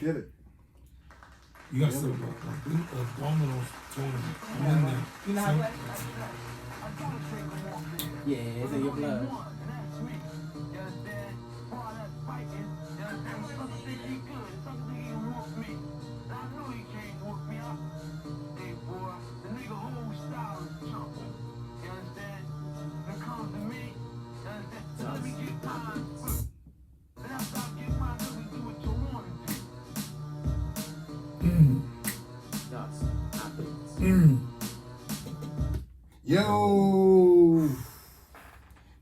Get it. You got some Domino's tournament. I'm in there. You know how to play? Yeah, it's in your blood.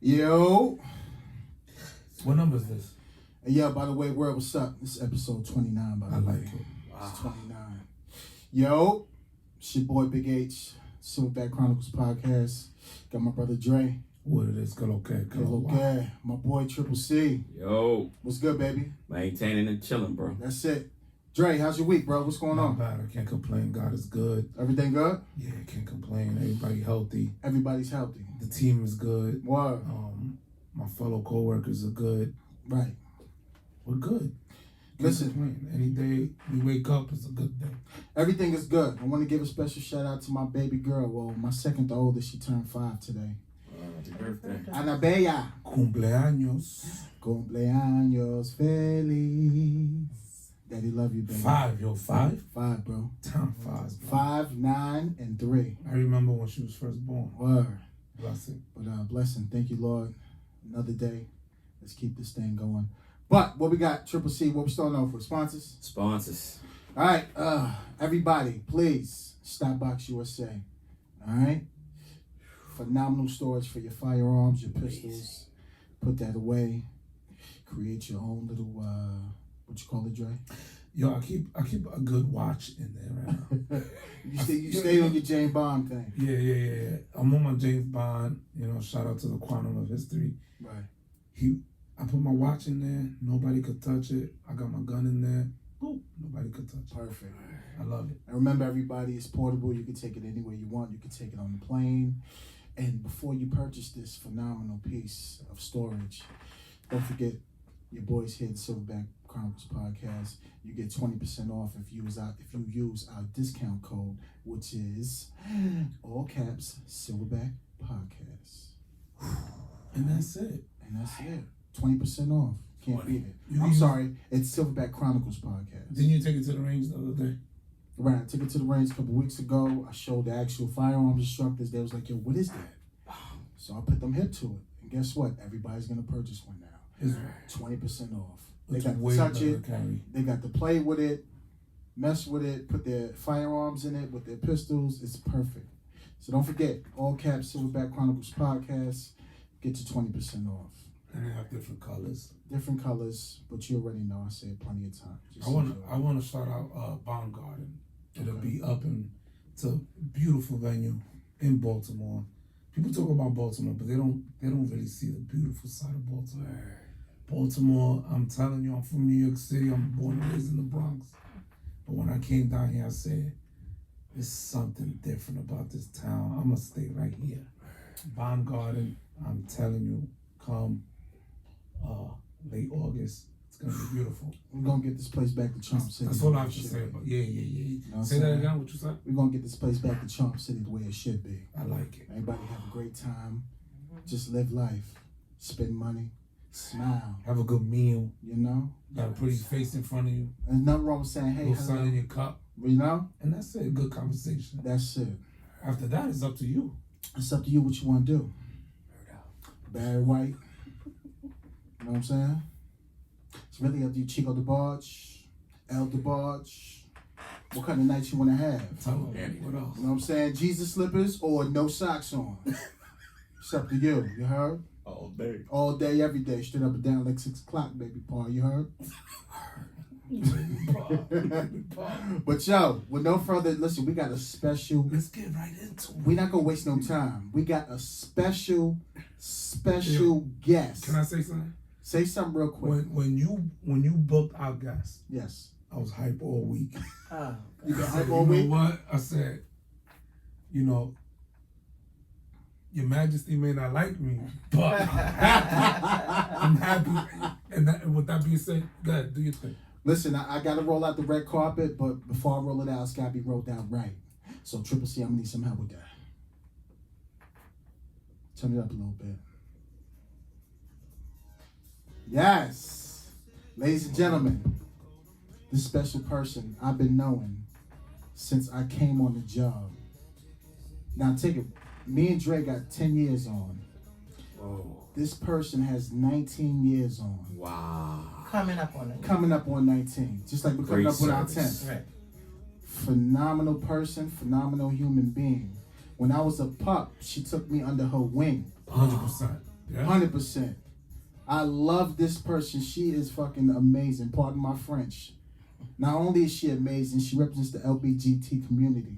Yo. What number is this? And yeah, by the way, world, what's up? This is episode 29, by the way. I like it. Wow. It's 29. Yo, it's your boy Big H, Silverback Chronicles podcast. Got my brother Dre. What it is, good okay. Okay. My boy Triple C. Yo. What's good, baby? Maintaining and chilling, bro. That's it. Dre, how's your week, bro? What's going on? Not bad. I can't complain. God is good. Everything good? Yeah, can't complain. Everybody healthy. Everybody's healthy. The team is good. Word. My fellow co-workers are good. Right. We're good. Listen. Complain. Any day we wake up, it's a good day. Everything is good. I want to give a special shout out to my baby girl. Well, my second oldest, she turned 5 today. Happy birthday. Anabella. Cumpleaños. Cumpleaños feliz. Daddy love you, baby. 5, yo, 5? 5, bro. Time flies, bro. 5, 9, and 3. I remember when she was first born. Word. Blessing. But blessing. Thank you, Lord. Another day. Let's keep this thing going. But what we got, Triple C, what we starting off with? Sponsors? Sponsors. All right. Everybody, please, Stopbox USA. All right? Phenomenal storage for your firearms, your pistols. Put that away. Create your own little, what you call it, Dre? Yo, I keep a good watch in there right now. you stay on your James Bond thing. Yeah. I'm on my James Bond. You know, shout out to the Quantum of History. Right. I put my watch in there. Nobody could touch it. I got my gun in there. Boop. Nobody could touch it. Perfect. I love it. And remember, everybody, it's portable. You can take it anywhere you want. You can take it on the plane. And before you purchase this phenomenal piece of storage, don't forget your boys here at Silverback Chronicles podcast. You get 20% off if you use our discount code, which is all caps Silverback Podcast. And that's it. 20% off. Can't beat it. Sorry, it's Silverback Chronicles podcast. Didn't you take it to the range the other day? Right, I took it to the range a couple weeks ago. I showed the actual firearms instructors. They was like, yo, what is that? So I put them hip to it. And guess what? Everybody's going to purchase one now. 20% off. They got to touch it. They got to play with it, mess with it, put their firearms in it with their pistols. It's perfect. So don't forget, all caps Silverback Chronicles podcast. Get you 20% off. And they have different colors. Different colors, but you already know I say it plenty of times. I want to shout out Bond Garden. It'll be up in it's a beautiful venue in Baltimore. People talk about Baltimore, but they don't really see the beautiful side of Baltimore. Baltimore, I'm telling you, I'm from New York City. I'm born and raised in the Bronx. But when I came down here, I said, there's something different about this town. I'm going to stay right here. Bond Garden, I'm telling you, come late August. It's going to be beautiful. We're going to get this place back to Trump City. That's all I have to say about it. Yeah. You know say that again, what you said? We're going to get this place back to Trump City the way it should be. I like it. Everybody have a great time. Just live life. Spend money. Smile. Have a good meal. You know? Got a pretty face in front of you. There's nothing wrong with saying, hey, little sun in your cup. You know? And that's it. Good conversation. That's it. After that, it's up to you. It's up to you what you want to do. Barry White. You know what I'm saying? It's really up to you. Chico DeBarge, El DeBarge. What kind of night you want to have? Tell me what else. You know what I'm saying? Jesus slippers or no socks on. It's up to you. You heard? All day. All day, every day. Straight up and down like 6 o'clock, baby Paul. You heard? But yo, with no further, listen, we got a special. Let's get right into it. We're not gonna waste no time. We got a special guest. Can I say something? Say something real quick. When you booked our guest, yes, I was hype all week. You been hype all week? You know what? I said, you know, Your Majesty may not like me, but I'm happy. And with that being said, go ahead, do your thing. Listen, I gotta roll out the red carpet, but before I roll it out, it's gotta be rolled out right. So Triple C, I'm gonna need some help with that. Turn it up a little bit. Yes, ladies and gentlemen, this special person I've been knowing since I came on the job. Now take it. Me and Dre got 10 years on. Whoa. This person has 19 years on. Wow. Coming up on it. Coming up on 19. Just like we're coming Great up on our service. 10th. Right. Phenomenal person, phenomenal human being. When I was a pup, she took me under her wing. 100%. Yeah. 100%. I love this person. She is fucking amazing. Pardon my French. Not only is she amazing, she represents the LGBT community.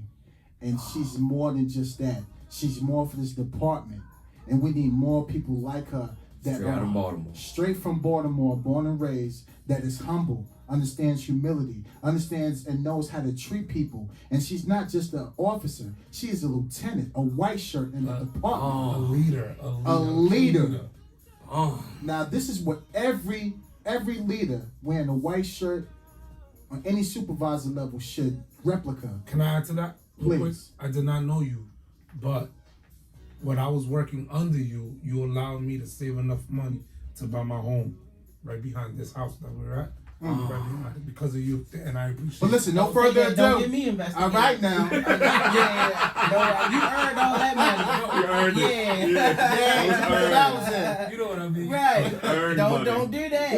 And she's more than just that. She's more for this department. And we need more people like her that Straight out of Baltimore. Straight from Baltimore, born and raised, that is humble, understands humility, understands and knows how to treat people. And she's not just an officer. She is a lieutenant, a white shirt in the department. A leader. A leader. Oh. Now, this is what every leader wearing a white shirt on any supervisor level should replica. Can I add to that? Real quick? Please. I did not know you, but when I was working under you, you allowed me to save enough money to buy my home right behind this house that we're at. Right behind it because of you, and I appreciate But listen, no Don't further get- Don't get ado. me invested. All right now. Yeah. No, you earned all that money. You earned it. Yeah. Yeah, that was it. You know what I mean? Right. Earned Don't money. don't do that.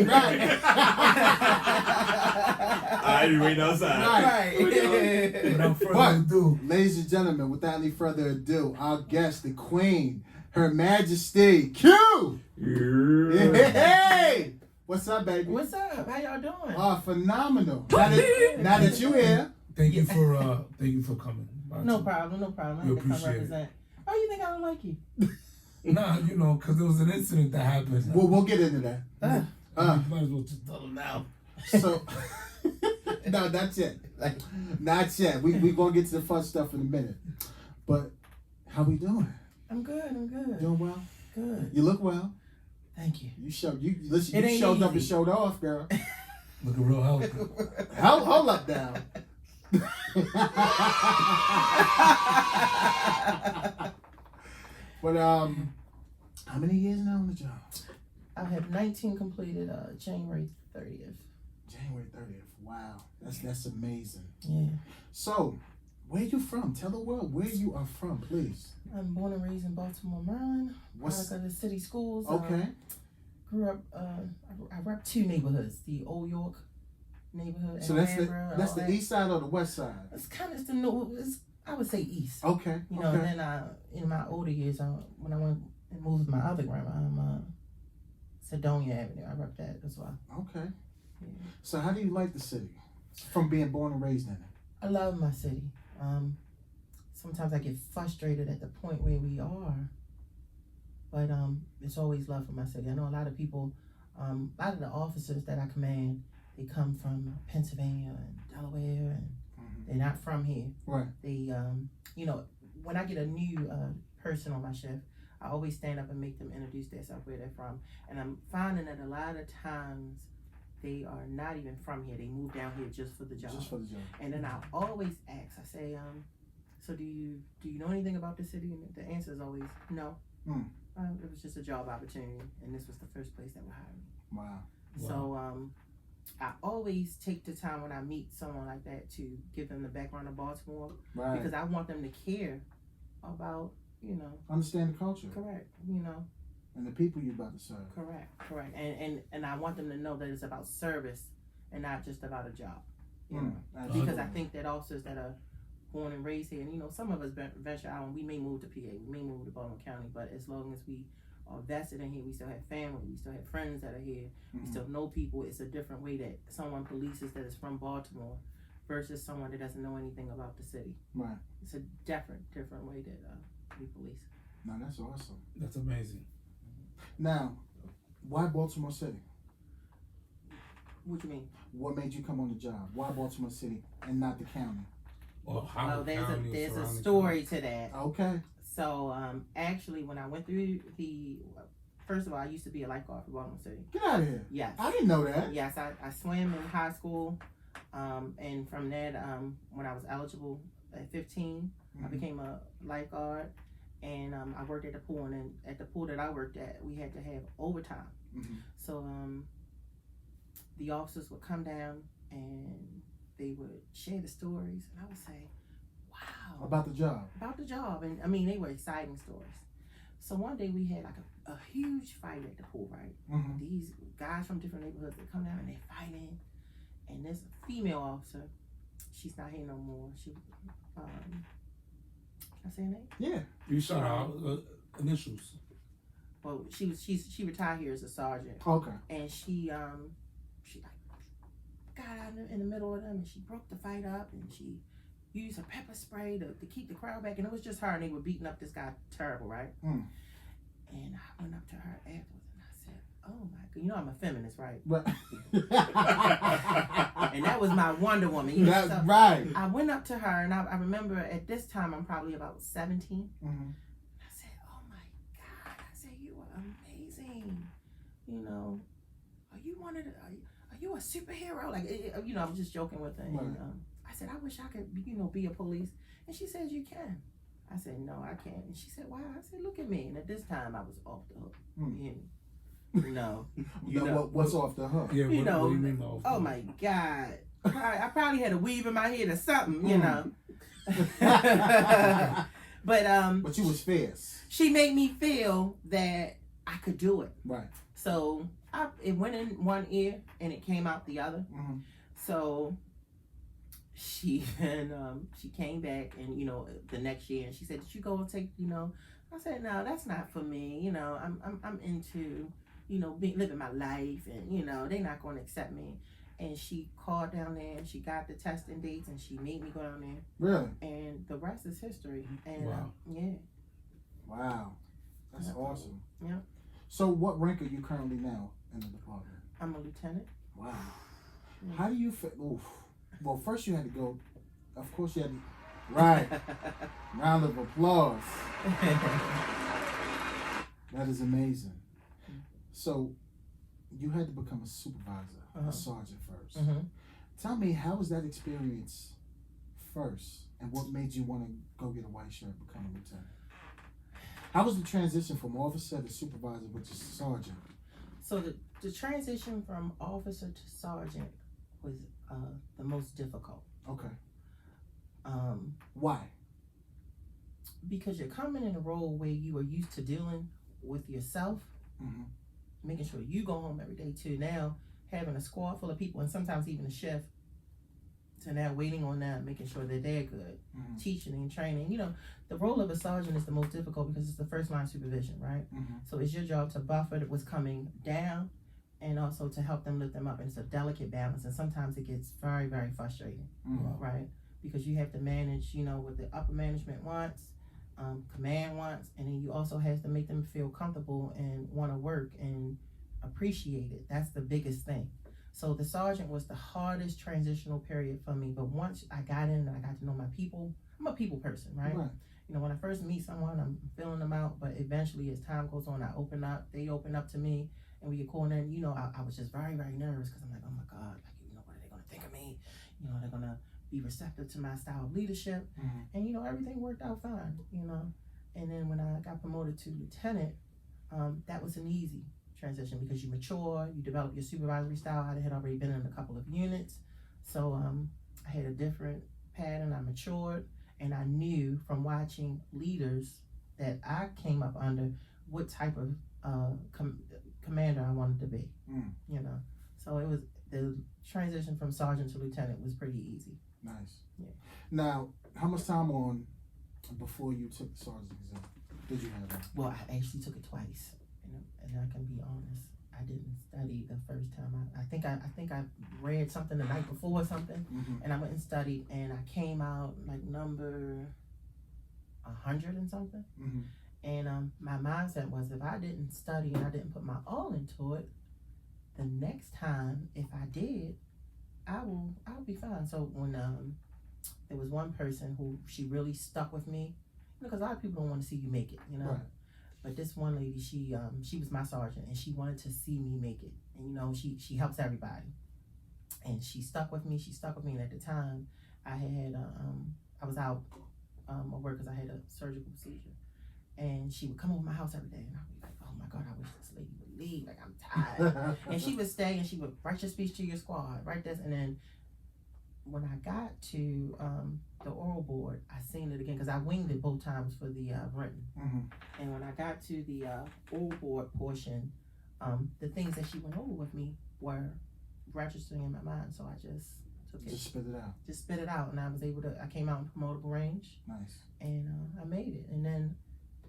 I be waiting outside. Right. Without further But, ado, ladies and gentlemen, without any further ado, our guest, the Queen, Her Majesty, Q. Yeah. Hey, what's up, baby? What's up? How y'all doing? Oh, phenomenal. Now that you here, thank you for coming. No problem. I had We to come appreciate it. represent. Oh, you think I don't like you? Nah, you know, because there was an incident that happened. we'll get into that. You might as well just tell them now. So, no, that's it. Not yet. We gonna get to the fun stuff in a minute. But how we doing? I'm good. Doing well? Good. You look well. Thank you. You showed It ain't showed up and easy. showed off, girl. Looking real healthy. Hold up now. But how many years now on the job? I have 19 completed January 30th. January 30th. Wow, that's amazing. Yeah. So, where you from? Tell the world where you are from, please. I'm born and raised in Baltimore, Maryland. Product of the city schools. Okay? Grew up. I rep two neighborhoods: the Old York neighborhood. So and that's Alhambra and that's all the that. east side or the west side? It's kind of the north. I would say east. Okay. You know, okay. and then in my older years, when I went and moved with my other grandma, I'm Sedonia Avenue. I rep that as well. Okay. Yeah. So how do you like the city? From being born and raised in it. I love my city. Sometimes I get frustrated at the point where we are, but it's always love for my city. I know a lot of people, a lot of the officers that I command, they come from Pennsylvania and Delaware, and they're not from here. Right. They, you know, when I get a new person on my shift, I always stand up and make them introduce themselves, where they're from. And I'm finding that a lot of times they are not even from here. They move down here just for the job. Just for the job. And then I always ask, I say, so do you know anything about the city? And the answer is always no. It was just a job opportunity, and this was the first place that would hire me. Wow. So I always take the time when I meet someone like that to give them the background of Baltimore, Right. because I want them to care about, you know. Understand the culture. Correct. You know. And the people you're about to serve. Correct. And I want them to know that it's about service and not just about a job. You know. Because I think that officers that are born and raised here, and you know, some of us venture out and we may move to PA, we may move to Baltimore County, but as long as we are vested in here, we still have family, we still have friends that are here, we still know people. It's a different way that someone polices that is from Baltimore versus someone that doesn't know anything about the city. Right. It's a different way that we police. Now that's awesome. That's amazing. Now, why Baltimore City? What you mean? What made you come on the job? Why Baltimore City and not the county? Or how Well, there's a surrounding story to that. Okay. So actually, when I went through the first of all, I used to be a lifeguard for Baltimore City. Get out of here. Yes. I didn't know that. Yes, I swam in high school, and from that, when I was eligible at 15, I became a lifeguard, and I worked at the pool, and then at the pool that I worked at, we had to have overtime. So the officers would come down and they would share the stories, and I would say, wow. About the job. About the job, and I mean, they were exciting stories. So one day we had like a huge fight at the pool, right? These guys from different neighborhoods, they come down and they're fighting, and this female officer, she's not here no more. She, can I say her name? Yeah. You shout out initials. Well, she retired here as a sergeant. Okay. And she like got out in the middle of them, and she broke the fight up, and she used a pepper spray to keep the crowd back, and it was just her, and they were beating up this guy terrible, right? And I went up to her afterwards, and I said, oh my God, you know I'm a feminist, right? Right. And that was my Wonder Woman. You know, That's so right. I went up to her, and I remember at this time I'm probably about 17. I said, oh my God, I said, you are amazing. You know, are you a superhero? Like, you know, I was just joking with her. Right. And, I said, I wish I could, you know, be a police. And she says, you can. I said, no, I can't. And she said, why? I said, look at me. And at this time, I was off the hook. You know, what's off the hook? Yeah, you know, what do you mean by off the oh hook? my God. I probably had a weave in my head or something, you know. But you was fierce. She made me feel that I could do it. Right. So it went in one ear and it came out the other. So she came back, and you know, the next year, and she said, did you go and take, you know? I said, no, that's not for me. You know, I'm into, you know, living my life, and you know, they're not going to accept me. And she called down there, and she got the testing dates, and she made me go down there. Really? And the rest is history. And Wow. yeah. Wow. That's awesome. Yeah. So what rank are you currently now in the department? I'm a lieutenant. Wow. How do you feel? Oof. Well, first you had to go. Of course you had to. Right. Round of applause. That is amazing. So you had to become a supervisor, a sergeant first. Tell me, how was that experience first, and what made you want to go get a white shirt and become a lieutenant? How was the transition from officer to supervisor, which is sergeant? So the transition from officer to sergeant was the most difficult. Okay. Why? Because you're coming in a role where you are used to dealing with yourself, making sure you go home every day, to now having a squad full of people, and sometimes even a shift, to now waiting on them, making sure that they're good, teaching and training. You know, the role of a sergeant is the most difficult because it's the first line supervision, right? So it's your job to buffer what's coming down, and also to help them lift them up. And it's a delicate balance, and sometimes it gets very, very frustrating, right? Because you have to manage, you know, what the upper management wants, command wants, and then you also have to make them feel comfortable and want to work and appreciate it. That's the biggest thing. So the sergeant was the hardest transitional period for me. But once I got in and I got to know my people, I'm a people person, right? You know, when I first meet someone, I'm filling them out, but eventually as time goes on, I open up, they open up to me, and we get cool. And then, you know, I was just very, very nervous, because I'm like, oh my God, like, you know, what are they going to think of me? You know, they're going to be receptive to my style of leadership. And, you know, everything worked out fine, you know. And then when I got promoted to lieutenant, that was an easy transition, because you mature, you develop your supervisory style. I had already been in a couple of units. So I had a different pattern. I matured, and I knew from watching leaders that I came up under what type of commander I wanted to be, you know. So it was, the transition from sergeant to lieutenant was pretty easy. Nice. Yeah. Now, how much time on before you took the sergeant exam did you have? Well, I actually took it twice, and I can be honest, I didn't study the first time. I think I read something the night before or something, and I went and studied, and I came out like number 100 and something. And my mindset was, if I didn't study and I didn't put my all into it, the next time, if I did, I'll be fine. So when there was one person who, she really stuck with me, you know, because a lot of people don't want to see you make it, you know. But this one lady, she was my sergeant, and she wanted to see me make it. And you know, she helps everybody, and she stuck with me. And at the time, I had I was out of work because I had a surgical procedure, and she would come over my house every day, and I'd be like, oh my God, I wish this lady would leave. Like, I'm tired. And she would stay, and she would write your speech to your squad, write this, and then when I got to the oral board, I seen it again because I winged it both times for the written. And when I got to the oral board portion, the things that she went over with me were registering in my mind, so I just took it. Just spit it out. Just spit it out, and I was able to. I came out in promotable range. Nice. And I made it. And then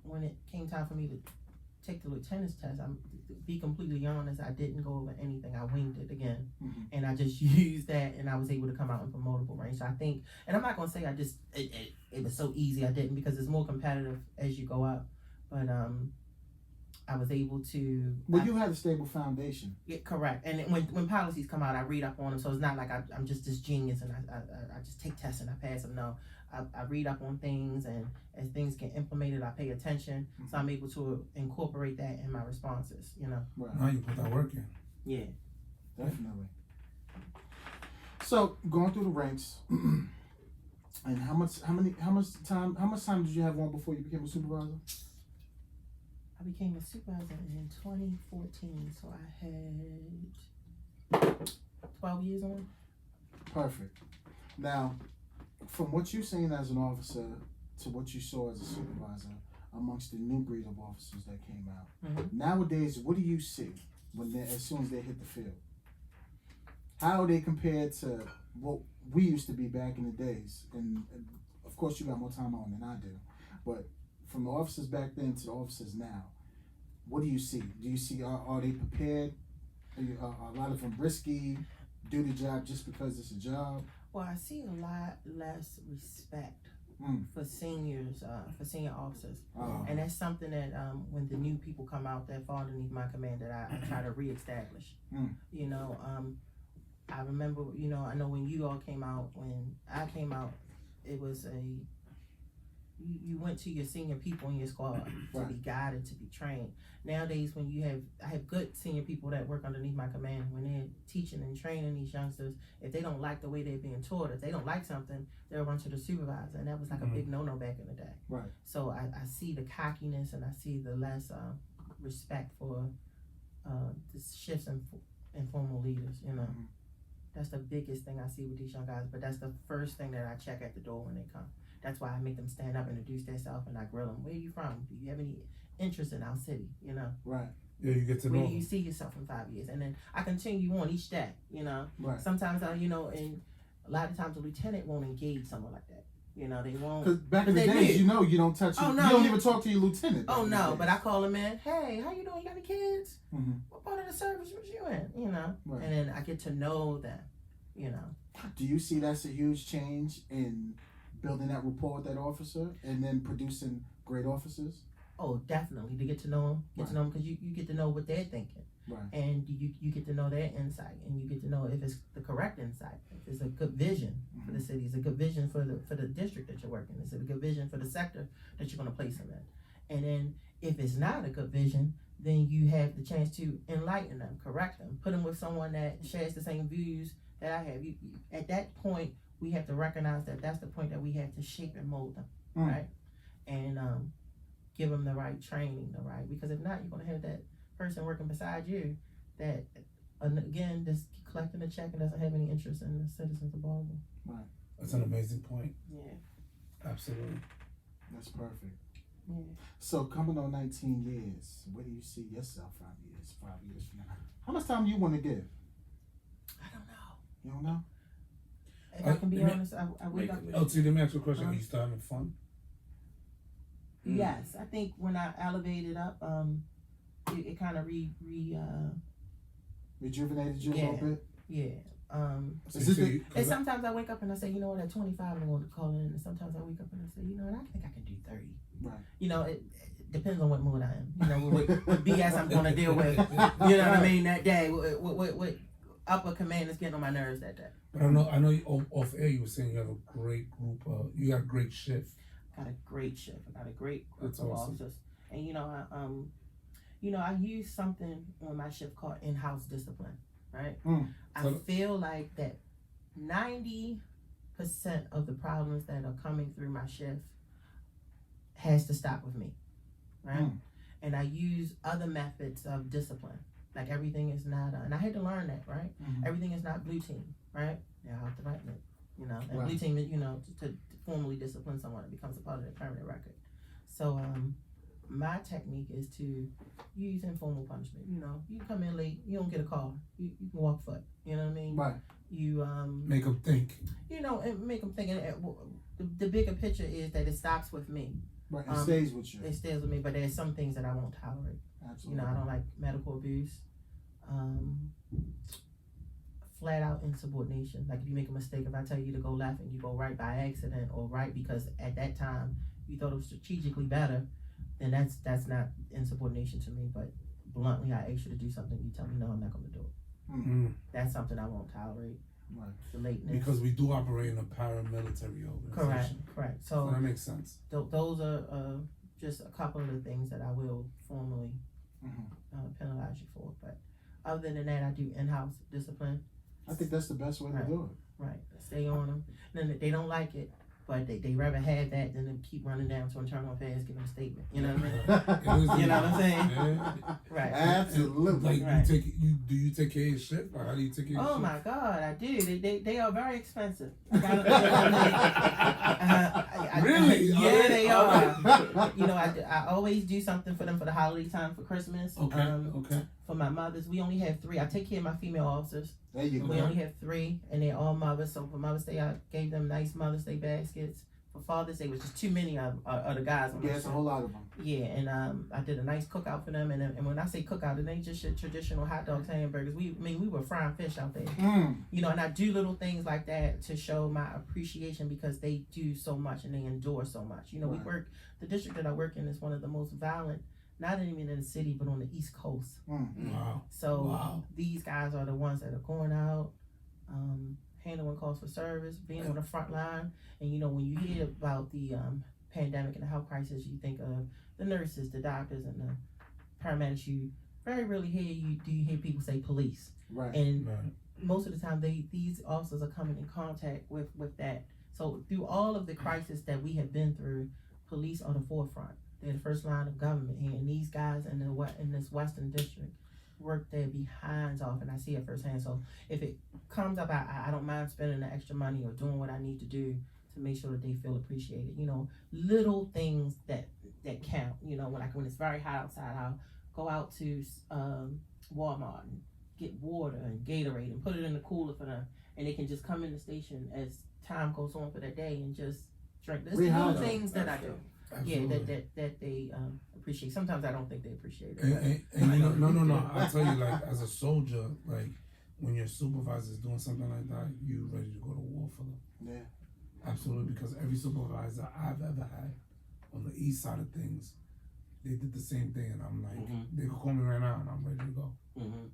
when it came time for me to take the lieutenant's test, I'm to be completely honest, I didn't go over anything. I winged it again, and I just used that, and I was able to come out in promotable range. So I think, and I'm not gonna say I just it was so easy. I didn't, because it's more competitive as you go up. But I was able to. Well, you had a stable foundation. Yeah, correct. And when policies come out, I read up on them. So it's not like I'm just this genius and I just take tests and I pass them. No, I read up on things, and as things get implemented, I pay attention. So I'm able to incorporate that in my responses. You know. Right. Now you put that work in. Yeah. Definitely. So going through the ranks, and how much time did you have on before you became a supervisor? I became a supervisor in 2014, so I had 12 years on. Perfect. Now, from what you've seen as an officer to what you saw as a supervisor amongst the new breed of officers that came out, nowadays, what do you see as soon as they hit the field? How are they compared to what we used to be back in the days? And of course, you got more time on than I do, but from the officers back then to the officers now, what do you see? Do you see, are they prepared? Are a lot of them risky, do the job just because it's a job? Well, I see a lot less respect for senior officers. And that's something that when the new people come out that fall underneath my command, that I try to reestablish. You know, I remember, you know, I know when you all came out, when I came out, it was you went to your senior people in your squad to be guided, to be trained. Nowadays, I have good senior people that work underneath my command. When they're teaching and training these youngsters, if they don't like the way they're being taught, if they don't like something, they'll run to the supervisor, and that was like a big no-no back in the day. Right. So I see the cockiness, and I see the less respect for the shifts in formal leaders. You know, that's the biggest thing I see with these young guys. But that's the first thing that I check at the door when they come. That's why I make them stand up, introduce themselves, and I grill them. Where are you from? Do you have any interest in our city? You know. Right. Yeah, you get to know. Where do you see yourself in 5 years? And then I continue on each day. You know. Right. Sometimes and a lot of times a lieutenant won't engage someone like that. You know, they won't. Because back in the days, you don't touch. Oh, you no, don't even talk to your lieutenant. Oh no, but I call them in. Hey, how you doing? You got any kids? What part of the service was you in? You know. Right. And then I get to know them. You know. Do you see that's a huge change in building that rapport with that officer and then producing great officers? Oh, definitely, to get to know them, to know them, because you get to know what they're thinking, and you get to know their insight, and you get to know if it's the correct insight, if it's a good vision for the city, it's a good vision for the district that you're working, it's a good vision for the sector that you're going to place them in, and then if it's not a good vision, then you have the chance to enlighten them, correct them, put them with someone that shares the same views that I have. At that point, we have to recognize that that's the point that we have to shape and mold them, right? And give them the right training, because if not, you're going to have that person working beside you that, again, just collecting a check and doesn't have any interest in the citizens of Baltimore. Right. That's an amazing point. Yeah. Absolutely. That's perfect. Yeah. So coming on 19 years, where do you see yourself 5 years from now? How much time do you want to give? I don't know. You don't know? If I can be honest, I wake up. LT, let me ask you a question. Are you starting with fun? Yes, I think when I elevated up, it kind of rejuvenated you a little bit. Yeah. And sometimes I wake up and I say, you know what, at 25 I'm going to call in, and sometimes I wake up and I say, you know what, I think I can do 30. Right. You know, it depends on what mood I am. You know, what BS I'm going to deal with. You know what I mean? That day, what upper command is getting on my nerves that day. But I know you, off air you were saying you have a great group. You got a great shift. Got a great shift. I got a great group That's of awesome. officers. And I use something on my shift called in-house discipline, right? I feel like that 90% of the problems that are coming through my shift has to stop with me, right? And I use other methods of discipline. Like everything is not, and I had to learn that, right? Everything is not blue team, right? Yeah, I have to write it, and blue team is, to formally discipline someone, it becomes a part of their permanent record. So, my technique is to use informal punishment. You come in late, you don't get a car, you can walk foot. You know what I mean? Right. You make them think. And make them think. The bigger picture is that it stops with me. Right. It stays with you. It stays with me, but there's some things that I won't tolerate. Absolutely. I don't like medical abuse. Flat out insubordination. Like if you make a mistake, if I tell you to go left and you go right by accident, or right because at that time you thought it was strategically better, then that's not insubordination to me. But bluntly, I ask you to do something, you tell me no, I'm not going to do it. That's something I won't tolerate. Right. The lateness. Because we do operate in a paramilitary organization. Correct. So that makes sense. Those are just a couple of the things that I will formally penalize you for. But other than that, I do in-house discipline. I think that's the best way to do it. Right. Stay on them. Then they don't like it, but they rather have that than to keep running down to internal affairs, giving a statement. You know what I mean? You know what I'm saying? Yeah. Right. Absolutely. Like do you take care of your shit? Like how do you take care of your shit? Oh my God, I do. They are very expensive. Really? Yeah, they are. I always do something for them for the holiday time, for Christmas. Okay. For my mothers, we only have 3. I take care of my female officers. There you go. We only have 3, and they're all mothers. So for Mother's Day, I gave them nice Mother's Day baskets. For Father's Day, which is too many of the guys. Yeah, it's a whole lot of them. Yeah, and I did a nice cookout for them. And when I say cookout, it ain't just your traditional hot dogs, hamburgers. We were frying fish out there. And I do little things like that to show my appreciation because they do so much and they endure so much. We work. The district that I work in is one of the most violent. Not even in the city, but on the East Coast. Wow. So these guys are the ones that are going out, handling calls for service, being on the front line. And when you hear about the pandemic and the health crisis, you think of the nurses, the doctors, and the paramedics. You very rarely hear people say police. Right. And most of the time, these officers are coming in contact with that. So through all of the crisis that we have been through, police are the forefront. They're the first line of government here, and these guys in this Western District work their behinds off, and I see it firsthand. So if it comes up, I don't mind spending the extra money or doing what I need to do to make sure that they feel appreciated. Little things that count. When it's very hot outside, I'll go out to Walmart and get water and Gatorade and put it in the cooler for them, and they can just come in the station as time goes on for that day and just drink. There's little things that I do. Absolutely. Yeah, that they appreciate. Sometimes I don't think they appreciate it. And no. I tell you, like as a soldier, like when your supervisor is doing something like that, you ready to go to war for them. Yeah, absolutely. Because every supervisor I've ever had on the east side of things, they did the same thing, and I'm like, they could call me right now, and I'm ready to go. Well,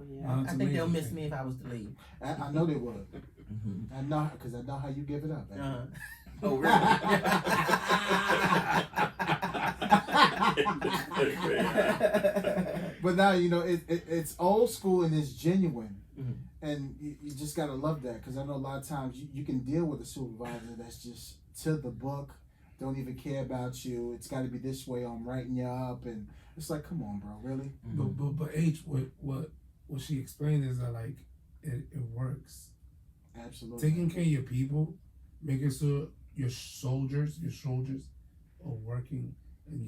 yeah, I think they'll miss me if I was to leave. I know they would. I know, because I know how you give it up. Oh, really? But now, it's old school and it's genuine. And you just got to love that, because I know a lot of times you can deal with a supervisor that's just to the book, don't even care about you. It's got to be this way, I'm writing you up. And it's like, come on, bro, really? But H, what she explained is that, like, it works. Absolutely. Taking care of your people, making sure your soldiers are working, and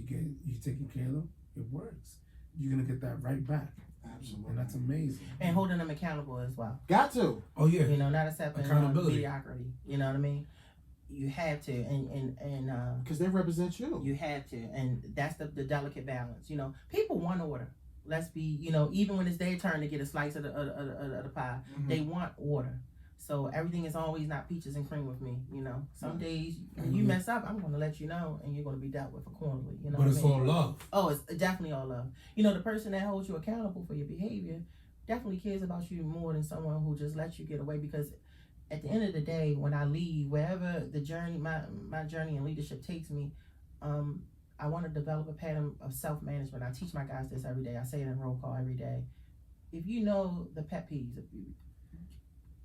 you taking care of them, it works. You're gonna get that right back. Absolutely. And that's amazing. And holding them accountable as well. Got to. Oh yeah. Not accepting mediocrity. You know what I mean? You have to, and because they represent you. You have to, and that's the delicate balance. People want order. Let's be, even when it's their turn to get a slice of the pie, they want order. So everything is always not peaches and cream with me. Some days when you mess up, I'm going to let you know, and you're going to be dealt with accordingly. But it's all love. Oh, it's definitely all love. The person that holds you accountable for your behavior definitely cares about you more than someone who just lets you get away. Because at the end of the day, when I leave, wherever the journey, my journey in leadership takes me, I want to develop a pattern of self-management. I teach my guys this every day. I say it in roll call every day. If you know the pet peeves, if you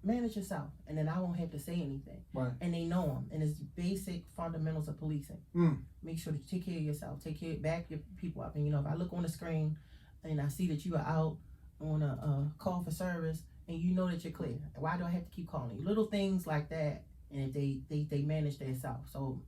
manage yourself, and then I won't have to say anything. Right. And they know them, and it's basic fundamentals of policing. Make sure that you take care of yourself, back your people up. And if I look on the screen and I see that you are out on a call for service, and you know that you're clear, why do I have to keep calling you? Little things like that, and if they manage themselves. So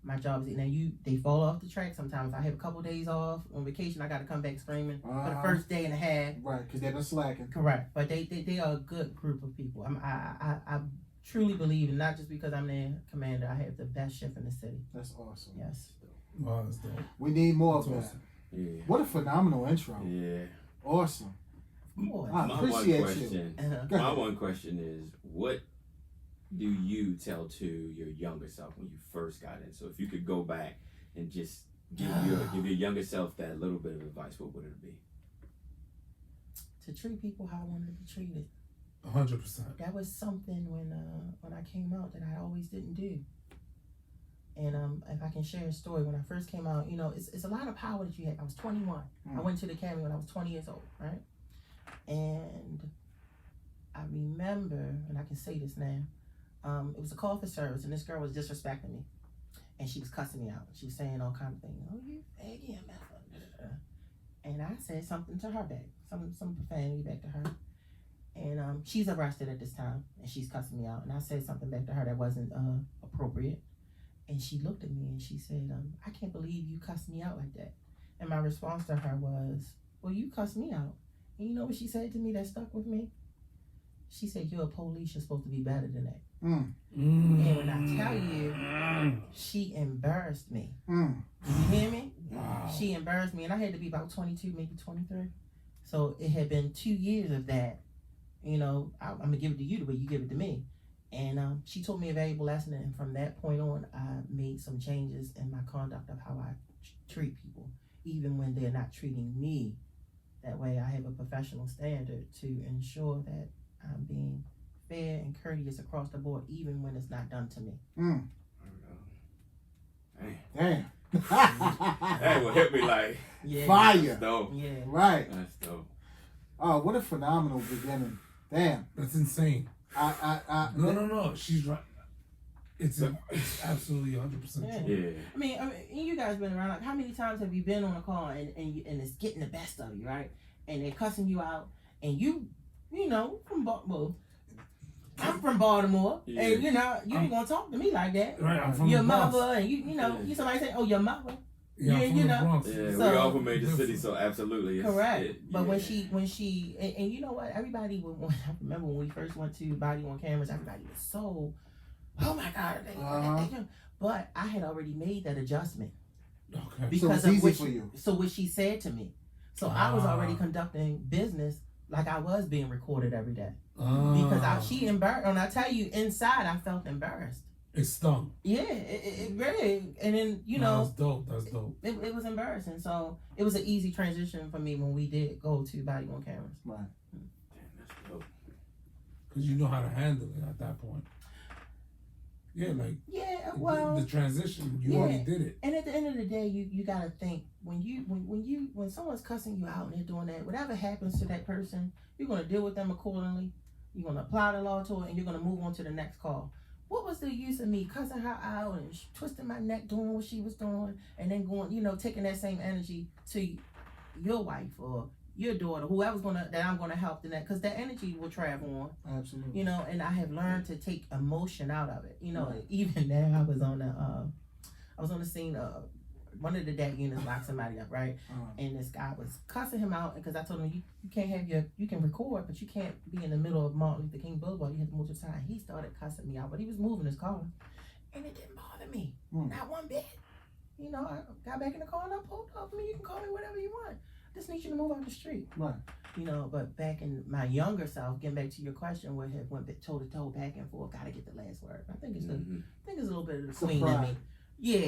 my job is they fall off the track sometimes. If I have a couple days off on vacation, I got to come back screaming for the first day and a half. Right, because they've been slacking. Correct, but they are a good group of people. I truly believe, and not just because I'm their commander, I have the best shift in the city. That's awesome. Yes. Wow, that's dope. We need more That's of awesome. that. Yeah. What a phenomenal intro. Yeah. Awesome. Of course. I My appreciate one you. question. Go My ahead. one question is, what do you tell to your younger self when you first got in? So if you could go back and just give your younger self that little bit of advice, what would it be? To treat people how I wanted to be treated. 100%. That was something when I came out that I always didn't do. And if I can share a story, when I first came out, it's a lot of power that you have. I was 21. I went to the academy when I was 20 years old, right? And I remember, and I can say this now, it was a call for service, and this girl was disrespecting me, and she was cussing me out. She was saying all kinds of things. Oh, you faggy, and I said something to her back, some profanity back to her. And she's arrested at this time, and she's cussing me out. And I said something back to her that wasn't appropriate. And she looked at me and she said, I can't believe you cussed me out like that. And my response to her was, well, you cussed me out. And you know what she said to me that stuck with me? She said, you're a police, you're supposed to be better than that. And when I tell you, she embarrassed me. You hear me? Wow. She embarrassed me, and I had to be about 22, maybe 23. So it had been 2 years of that. I'm going to give it to you the way you give it to me. And she taught me a valuable lesson, and from that point on, I made some changes in my conduct of how I treat people, even when they're not treating me that way. I have a professional standard to ensure that I'm being fair and courteous across the board, even when it's not done to me. Damn. That would hit me like Fire. That's dope. Yeah. Right. That's dope. Oh, what a phenomenal beginning. Damn. That's insane. No. She's right. It's absolutely 100% true. Yeah. I mean, you guys been around. Like, how many times have you been on a call and it's getting the best of you, right? And they're cussing you out, and from Baltimore. I'm from Baltimore, Yeah. and you ain't gonna talk to me like that. Right, I'm from your the Bronx. mother, and you somebody say, oh, your mother. Yeah, I'm from the Bronx. Yeah, we So- all from major cities, so absolutely. Correct. But when yeah. she, and you know what? Everybody, when I remember when we first went to Body on Cameras, everybody was so, oh my God. But I had already made that adjustment. Okay. Because So it's easy of for you. So what she said to me. So I was already conducting business like I was being recorded every day. Because she embarrassed, and I tell you, inside I felt embarrassed. It stung. Yeah, it really, and then That's dope. That's dope. it was embarrassing. So it was an easy transition for me when we did go to Body on Cameras. Right. Damn, that's dope. Because you know how to handle it at that point. Yeah, like Yeah, well, the transition, you yeah. already did it. And at the end of the day, you gotta think when someone's cussing you out and they're doing that, whatever happens to that person, you're gonna deal with them accordingly. You're gonna apply the law to it, and you're gonna move on to the next call. What was the use of me cussing her out and twisting my neck doing what she was doing, and then going, taking that same energy to your wife or your daughter, whoever's that I'm gonna help in that, because that energy will travel on. Absolutely. And I have learned to take emotion out of it. Right. Even now I was on the scene. One of the DAT units locked somebody up, right? And this guy was cussing him out because I told him you can't have you can record, but you can't be in the middle of Martin Luther King Boulevard. You have to move to the side. He started cussing me out, but he was moving his car, and it didn't bother me, not one bit. I got back in the car and I pulled up. You can call me whatever you want. I just need you to move out the street. Right. But back in my younger self, getting back to your question, where it went toe to toe, back and forth, gotta get the last word. I think it's a little bit of the queen in me. Yeah,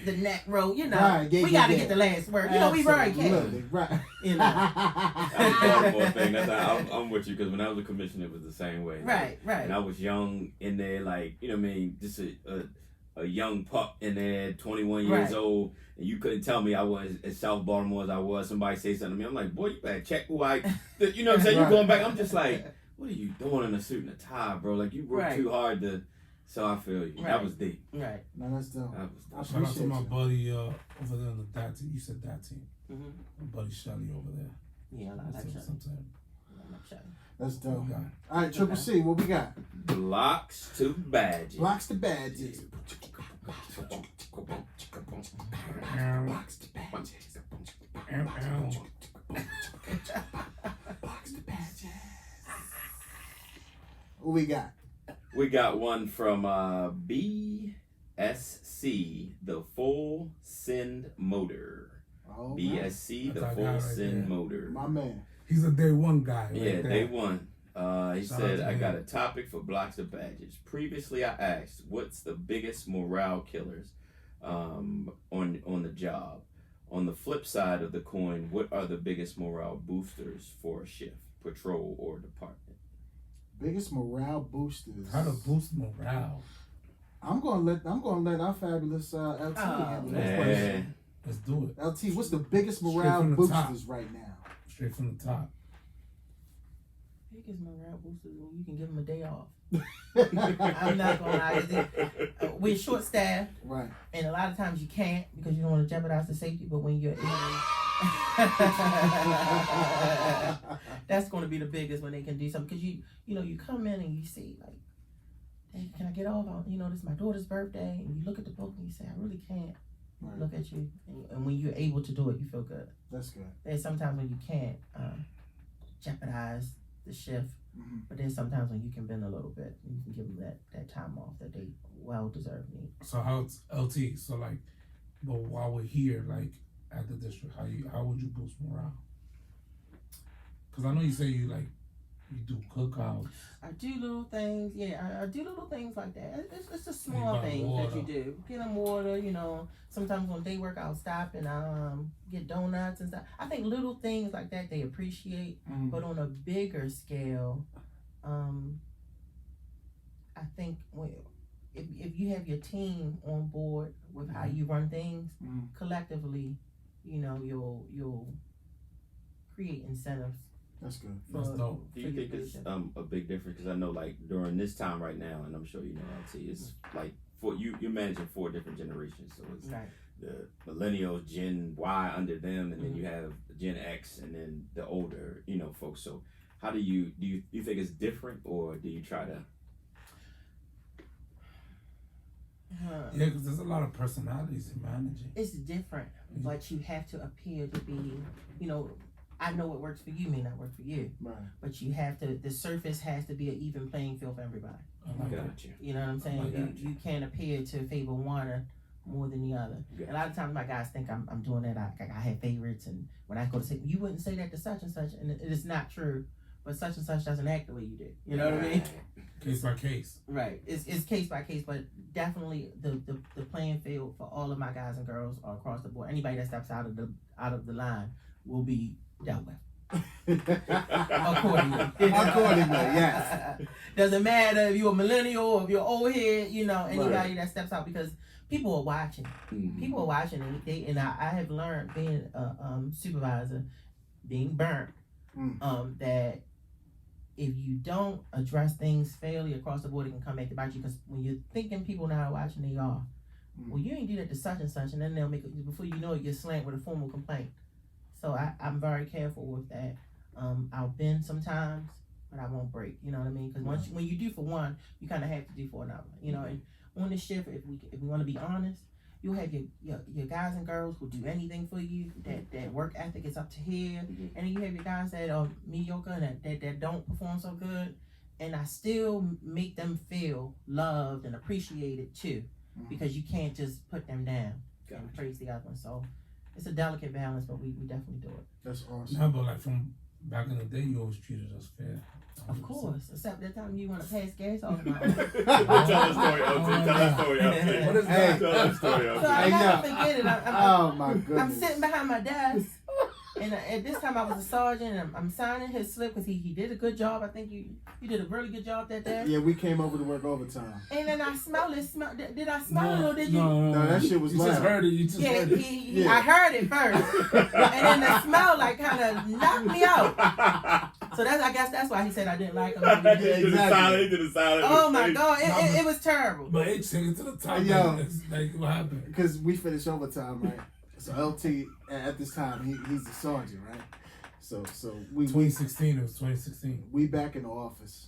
the neck roll, Right, we gotta get the last word. We right, Absolutely, right. That's the Baltimore thing. That's how I'm with you, because when I was a commissioner, it was the same way. Right. And I was young in there, just a a young pup in there, 21 years old, and you couldn't tell me I was as South Baltimore as I was. Somebody say something to me, I'm like, boy, you better check who I. You know what I'm saying? You're going back. I'm just like, what are you doing in a suit and a tie, bro? Like you work too hard to. So I feel you. That was deep. Right. No, that's dope. Shout out to my buddy over there on the DAT team. You said DAT team. Mm-hmm. My buddy Shelly over there. Yeah, I like Shelly. That's dope. Okay. All right, Triple C, what we got? Blocks to badges. Blocks to badges. Blocks to badges. Blocks to badges. What we got? We got one from BSC, the Full Send Motor. Oh, BSC, the That's our Full guy right Send there. Motor. my man. He's a day one guy. Right Yeah, there. day one. He Shout said, out to I him. got a topic for blocks of badges. Previously, I asked, what's the biggest morale killers on the job? On the flip side of the coin, what are the biggest morale boosters for a shift, patrol, or department? Biggest morale boosters. How to boost morale. I'm gonna let our fabulous LT handle this Man. question. Let's do it. LT, what's the biggest Straight morale from the top. boosters right now? Straight from the top. Biggest morale boosters when you can give them a day off. I'm not gonna lie. We're short staffed, Right. and a lot of times you can't because you don't want to jeopardize the safety. But when you're that's going to be the biggest when they can do something because you come in and you see like, hey, can I get off? This is my daughter's birthday, and you look at the book and you say, I really can't. Right. Look at you, and when you're able to do it, you feel good. That's good. There's sometimes when you can't jeopardize the shift, Mm-hmm. but there's sometimes when you can bend a little bit and you can give them that time off that they well deserved need. So how it's LT? So like, but while we're here, like at the district, how would you boost morale? Because I know you say you do cookouts. I do little things, I do little things like that. It's the small buy things water. that you do. Get them water, sometimes when they work, I'll stop and get donuts and stuff. I think little things like that they appreciate, Mm-hmm. but on a bigger scale, I think if you have your team on board with how you run things, collectively, you'll create incentives. That's good. That's dope. Do you think it's a big difference? Because I know like during this time right now, and I'm sure you know LT, it's like you're managing 4 different generations. So it's Right. the millennials, Gen Y under them, and then you have Gen X, and then the older folks. So how do you think it's different, or do you try to? Yeah, because there's a lot of personalities in managing. It's different, but you have to appear to be, I know what works for you may not work for you, Right. but you have to, the surface has to be an even playing field for everybody. I like that. Got you. You know what I'm saying? You can't appear to favor one more than the other. Got A lot of times my guys think I'm doing that. I have favorites, and when I go to say, you wouldn't say that to such and such, and it is not true, but such and such doesn't act the way you do. You know what I mean? Case by case. Right. It's case by case, but definitely the playing field for all of my guys and girls are across the board. Anybody that steps out of the line will be dealt with accordingly. Accordingly, yes. Doesn't matter if you're a millennial or if you're old head, anybody that steps out, because people are watching. Mm-hmm. People are watching, and I have learned being a supervisor, being burnt, that if you don't address things fairly across the board, it can come back to bite you. Because when you're thinking people not watching, they are. Well, you ain't do that to such and such, and then they'll make it, before you know it, you're slammed with a formal complaint. So I'm very careful with that. I'll bend sometimes, but I won't break. You know what I mean? Because when you do for one, you kind of have to do for another. And on the shift, if we want to be honest, you'll have your guys and girls who do anything for you. That work ethic is up to here, and then you have your guys that are mediocre and that don't perform so good. And I still make them feel loved and appreciated too, because you can't just put them down and praise the other one. So it's a delicate balance, but we definitely do it. That's awesome. No, but like from back in the day, you always treated us fair. Of course, except that time you want to pass gas off my. Tell the story, LT. Tell that story, LT. What is Hey. that? Tell that story, So LT. I Hey, never no. forget it. Oh my goodness. I'm sitting behind my desk, And at this time I was a sergeant, and I'm signing his slip because he did a good job. I think you did a really good job that day. Yeah, we came over to work overtime. And then I smelled it. Did I smell it or did you? No, that shit was You loud. just heard it. You just heard it. Yeah, I heard it first, and then the smell like kind of knocked me out. So I guess that's why he said I didn't like him. Yeah, exactly. He did a silent. Oh my God, it was terrible. But it took it to the top. Yo. Like, what happened? Because we finished overtime, right? So LT at this time he's the sergeant, right? So we 2016. It was 2016. we back in the office.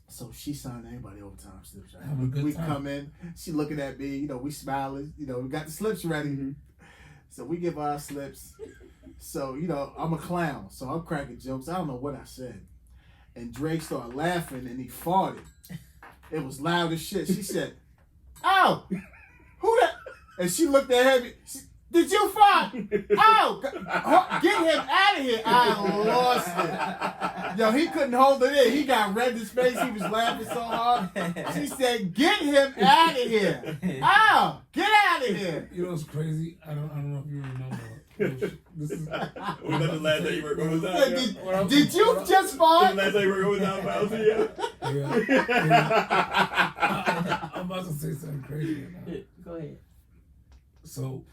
So she signed everybody overtime slips, right? Have a good We time. come in, she looking at me, we smiling, we got the slips ready. Mm-hmm. So we give her our slips. So, I'm a clown, so I'm cracking jokes. I don't know what I said. And Drake started laughing and he farted. It was loud as shit. She said, "Oh, who that?" And she looked at him. "Did you fart? Oh, get him out of here." I lost it. Yo, he couldn't hold it in. He got red in his face. He was laughing so hard. She said, "Get him out of here. Oh, get out of here." You know what's crazy? I don't know if you remember. This is. Was that the last day you worked overtime? Did you just fart? Last day you worked overtime for LT? Yeah. I'm about to say something crazy right now. Go ahead. So,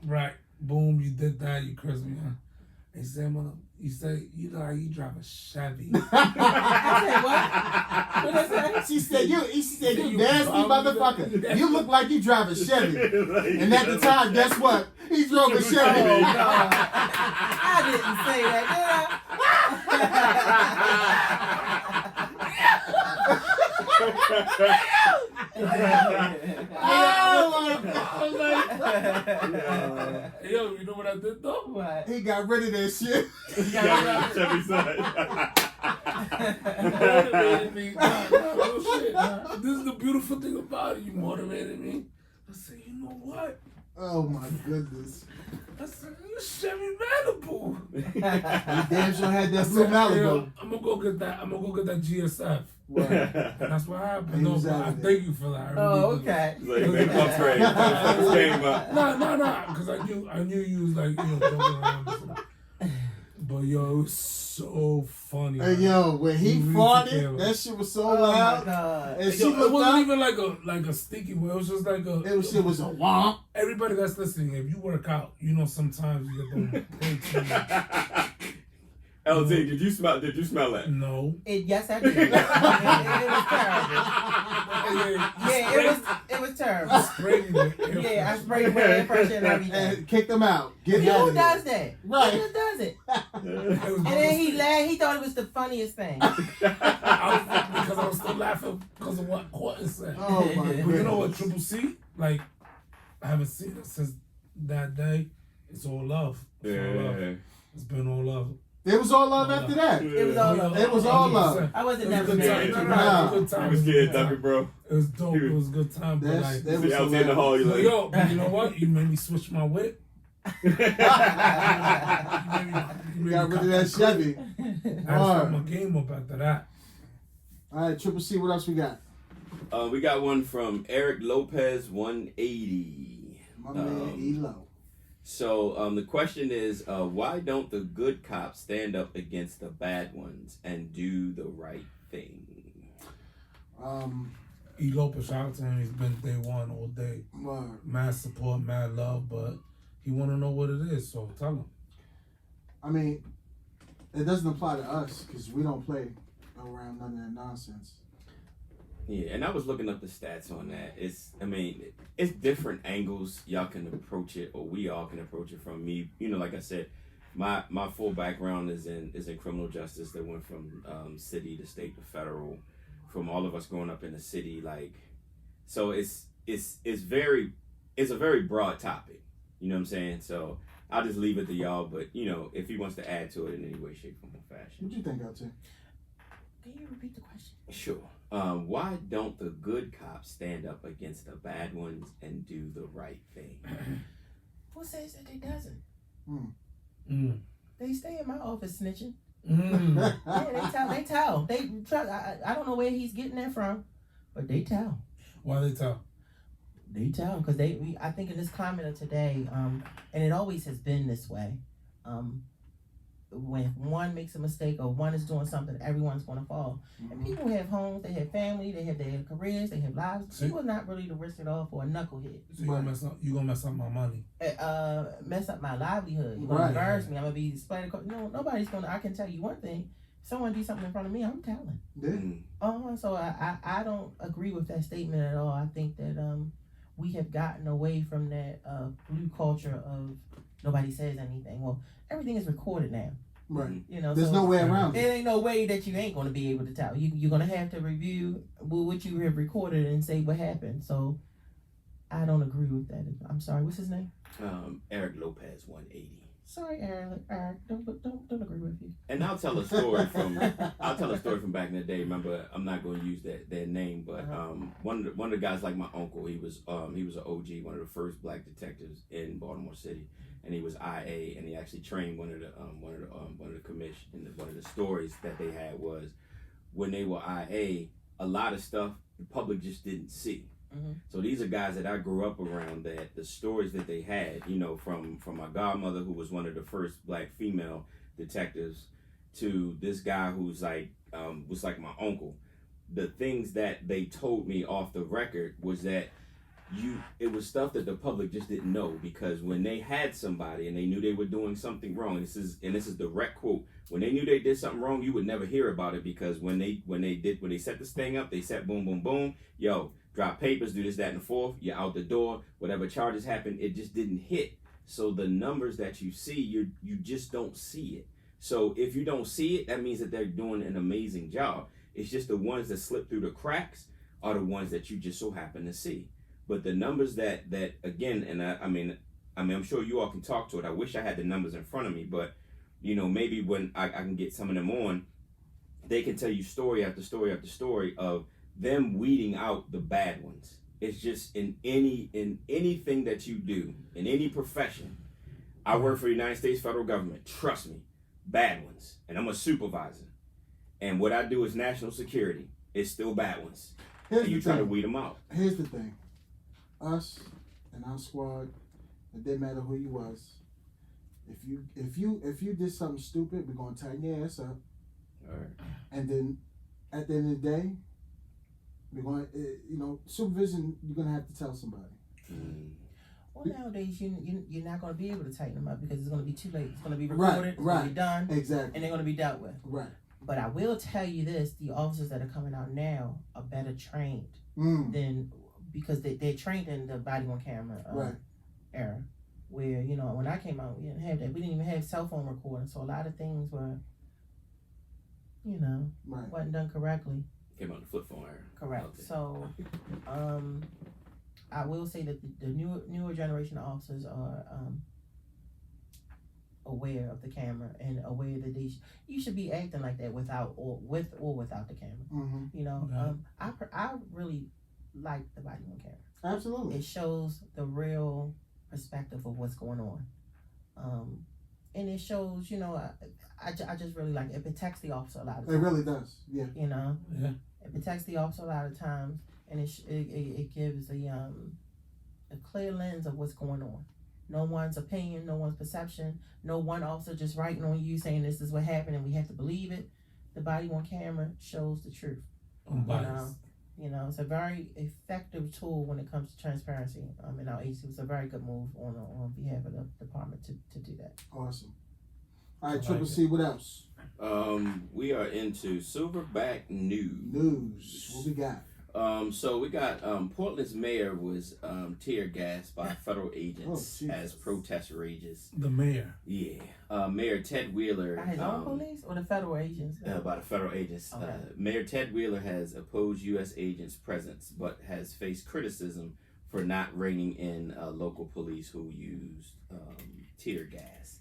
right, boom, you did that, you cursed me, huh? He said, you say, you know how you drive a Chevy. I said what? What did I say? She said, you nasty motherfucker. You look like you drive a Chevy. And at the time, guess what? He drove a Chevy. Oh, God. I didn't say that, Yo, you know what I did though? What? He got rid of that shit. Chevy side. You motivated me. No shit. This is the beautiful thing about it. You motivated me. I said, you know what? Oh my goodness. I said, you Chevy Malibu. You damn sure had that I blue said, Malibu. I'm gonna go get that GSF. Right. And that's what happened. He No, was but out I of there. thank you for that. I really Oh, did. okay. Like, big upgrade. Came up. No, because I knew you was like, joking around. But yo, it was so funny. Hey, man. yo, when he You really farted, took care of that shit was so Oh, my loud. God. And she Yo, it looked wasn't up. even like a sticky one. It was just like a. Shit was a womp. Everybody that's listening, if you work out, sometimes you get them paid too much. LT, did you smell that? No. Yes, I did. It was terrible. Yeah, it was terrible. Sprayed me with air Yeah, I freshener. sprayed with air pressure and everything. And kicked him out. Get Yeah, out who of here. does that? Right. Who just does it? It was And then he laughed. He thought it was the funniest thing. because I was still laughing because of what Quentin said. Oh my But you know what, goodness. Triple C? Like, I haven't seen it since that day. It's all love. It's all love. Yeah. It's been all love. It was all love after that. It was all love. It was all love. I wasn't It was a never good married. time. Nah. It was a good time. He was scared, Ducky, bro. It was dope. It was a good time. But That's- like, that See was LT in the hall, you but like, yo, but you know what? You made me switch my whip. You got rid of that Chevy. I stepped my game up after that. All right, Triple C, what else we got? we got one from Eric Lopez 180. My man, Elo. So the question is, why don't the good cops stand up against the bad ones and do the right thing? E. Lopez, shout out to him. He's been day one all day. Word. Mad support, mad love, but he want to know what it is, so tell him. I mean, it doesn't apply to us because we don't play around none of that nonsense. Yeah, and I was looking up the stats on that. It's different angles y'all can approach it, or we all can approach it from. Me, like I said, my full background is in criminal justice. That went from city to state to federal. From all of us growing up in the city, so it's a very broad topic. You know what I'm saying? So I'll just leave it to y'all. But if he wants to add to it in any way, shape, form, or fashion. What you think, LT? Can you repeat the question? Sure. Why don't the good cops stand up against the bad ones and do the right thing? Who says that they doesn't? They stay in my office snitching. Yeah, they tell. They try. I don't know where he's getting that from, but they tell. Why they tell? They tell because I think in this climate of today, and it always has been this way. when one makes a mistake or one is doing something, everyone's going to fall. And people have homes, they have family, they have their careers, they have lives. People are not really to risk it all for a knucklehead. So you gonna mess up my money. Mess up my livelihood. You're gonna embarrass me. I'm gonna be displayed. No, nobody's gonna. I can tell you one thing. Someone do something in front of me, I'm telling. Yeah. So I don't agree with that statement at all. I think that we have gotten away from that blue culture of nobody says anything. Well, everything is recorded now. Right. You know, there's no way around it. There ain't no way that you ain't going to be able to tell. You're going to have to review what you have recorded and say what happened. So I don't agree with that. I'm sorry. What's his name? Eric Lopez, 180. Sorry, Eric. Don't agree with you. And I'll tell a story from back in the day. Remember, I'm not going to use their name, but one of the guys, like my uncle, he was an OG, one of the first black detectives in Baltimore City, and he was IA, and he actually trained one of the commission. And one of the stories that they had was when they were IA, a lot of stuff the public just didn't see. So these are guys that I grew up around, that the stories that they had, you know, from my godmother, who was one of the first black female detectives, to this guy who's like was like my uncle. The things that they told me off the record was that it was stuff that the public just didn't know, because when they had somebody and they knew they were doing something wrong, this is direct quote, when they knew they did something wrong, you would never hear about it, because when they set this thing up, they set boom, boom, boom, yo, drop papers, do this, that, and the fourth, you're out the door, whatever charges happen, it just didn't hit. So the numbers that you see, you just don't see it. So if you don't see it, that means that they're doing an amazing job. It's just the ones that slip through the cracks are the ones that you just so happen to see. But the numbers that again, and I mean, I'm sure you all can talk to it. I wish I had the numbers in front of me, but you know, maybe when I can get some of them on, they can tell you story after story after story of them weeding out the bad ones. It's just in anything that you do, in any profession. I work for the United States federal government. Trust me, bad ones. And I'm a supervisor. And what I do is national security. It's still bad ones. And you try to weed them out. Here's the thing. Us and our squad, it didn't matter who you was. If you did something stupid, we're gonna tighten your ass up. All right. And then at the end of the day, we're going to, supervision, you're going to have to tell somebody. Well, nowadays, you're not going to be able to tighten them up because it's going to be too late. It's going to be recorded, it's going to be done, exactly, and they're going to be dealt with. Right. But I will tell you this, the officers that are coming out now are better trained than, because they're trained in the body-worn camera era, where, when I came out, we didn't have that. We didn't even have cell phone recording, so a lot of things were, wasn't done correctly. Came out the flip phone era. Correct. Okay. So, I will say that the newer generation of officers are aware of the camera and aware that you should be acting like that with or without the camera. I really like the body-worn camera. Absolutely. It shows the real perspective of what's going on, and it shows, I just really like it. It protects the officer a lot of times. It really does. Yeah. Yeah. It protects the officer a lot of times, and it gives a clear lens of what's going on. No one's opinion, no one's perception, no one officer just writing on you saying this is what happened and we have to believe it. The body-worn camera shows the truth. It's a very effective tool when it comes to transparency. In our agency, it was a very good move on behalf of the department to do that. Awesome. All right, Triple C, what else? We are into Silverback news. What we got? So we got Portland's mayor was tear gassed by federal agents as protest rages. The mayor. Yeah. Mayor Ted Wheeler. By his own police or the federal agents? By the federal agents. Okay. Mayor Ted Wheeler has opposed U.S. agents' presence, but has faced criticism for not reining in local police who used tear gas.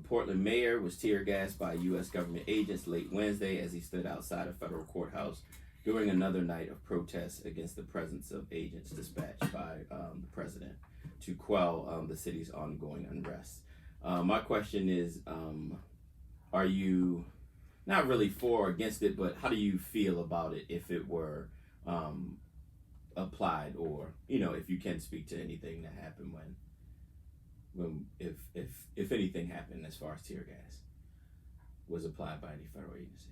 Portland mayor was tear gassed by U.S. government agents late Wednesday as he stood outside a federal courthouse during another night of protests against the presence of agents dispatched by the president to quell the city's ongoing unrest. My question is, are you not really for or against it, but how do you feel about it if it were applied, or, if you can speak to anything that happened when when if anything happened as far as tear gas was applied by any federal agency?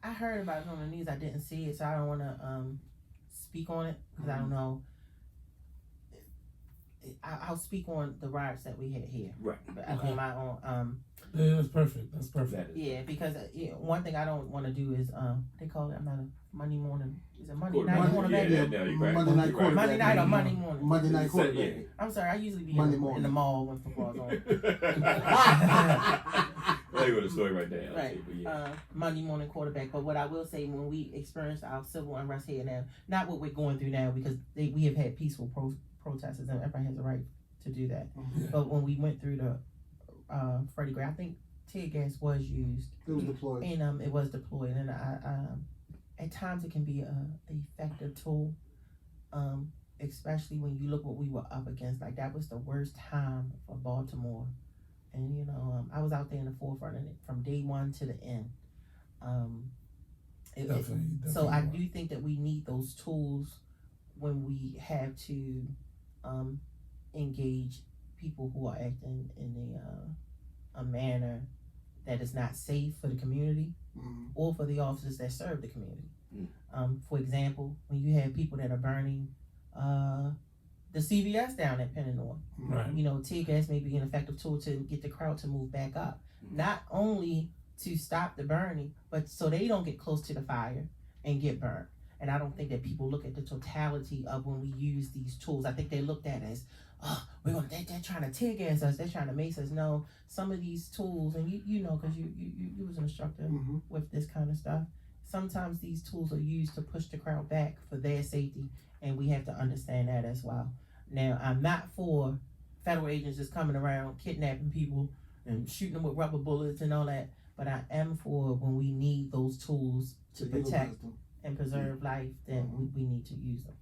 I heard about it on the news. I didn't see it, so I don't want to speak on it because I don't know. I'll speak on the riots that we had here. Right. But Okay. on my own. Yeah, that's perfect. That's perfect. Yeah, because one thing I don't want to do is they call it. I'm not a Monday morning. Is it Monday Quarterback. night? Quarterback? Yeah, no, you're right. Monday night quarterback. Monday night or Monday morning? Monday night quarterback. Yeah. I'm sorry. I usually be Monday in morning. the mall when football's on. There you go, the story right there. Right. But yeah. Monday morning quarterback. But what I will say, when we experienced our civil unrest here now, not what we're going through now, because we have had peaceful protests, and everybody has a right to do that. Yeah. But when we went through the Freddie Gray, I think tear gas was used. It was deployed. And it was deployed, and at times it can be a effective tool, especially when you look what we were up against. Like, that was the worst time for Baltimore, and I was out there in the forefront of it from day one to the end. Definitely. So I do think that we need those tools when we have to engage people who are acting in a manner that is not safe for the community or for the officers that serve the community. For example, when you have people that are burning the CVS down at Penn and North, Right. Tear gas may be an effective tool to get the crowd to move back up. Not only to stop the burning, but so they don't get close to the fire and get burned. And I don't think that people look at the totality of when we use these tools. I think they looked at it as, they're trying to tear gas us, they're trying to mace us. No, some of these tools, and you know, because you was an instructor with this kind of stuff, sometimes these tools are used to push the crowd back for their safety, and we have to understand that as well. Now, I'm not for federal agents just coming around kidnapping people and shooting them with rubber bullets and all that, but I am for when we need those tools to protect and preserve life, then we need to use them.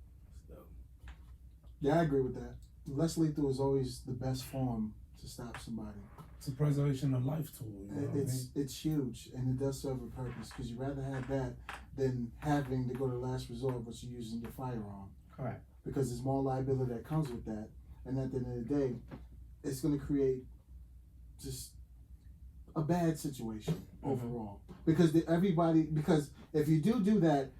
Yeah, I agree with that. Less lethal is always the best form to stop somebody. It's a preservation of life tool. You know It's huge, and it does serve a purpose, because you'd rather have that than having to go to last resort, but you're using your firearm. Correct. Because there's more liability that comes with that, and at the end of the day, it's going to create just a bad situation overall. Because because if you do that,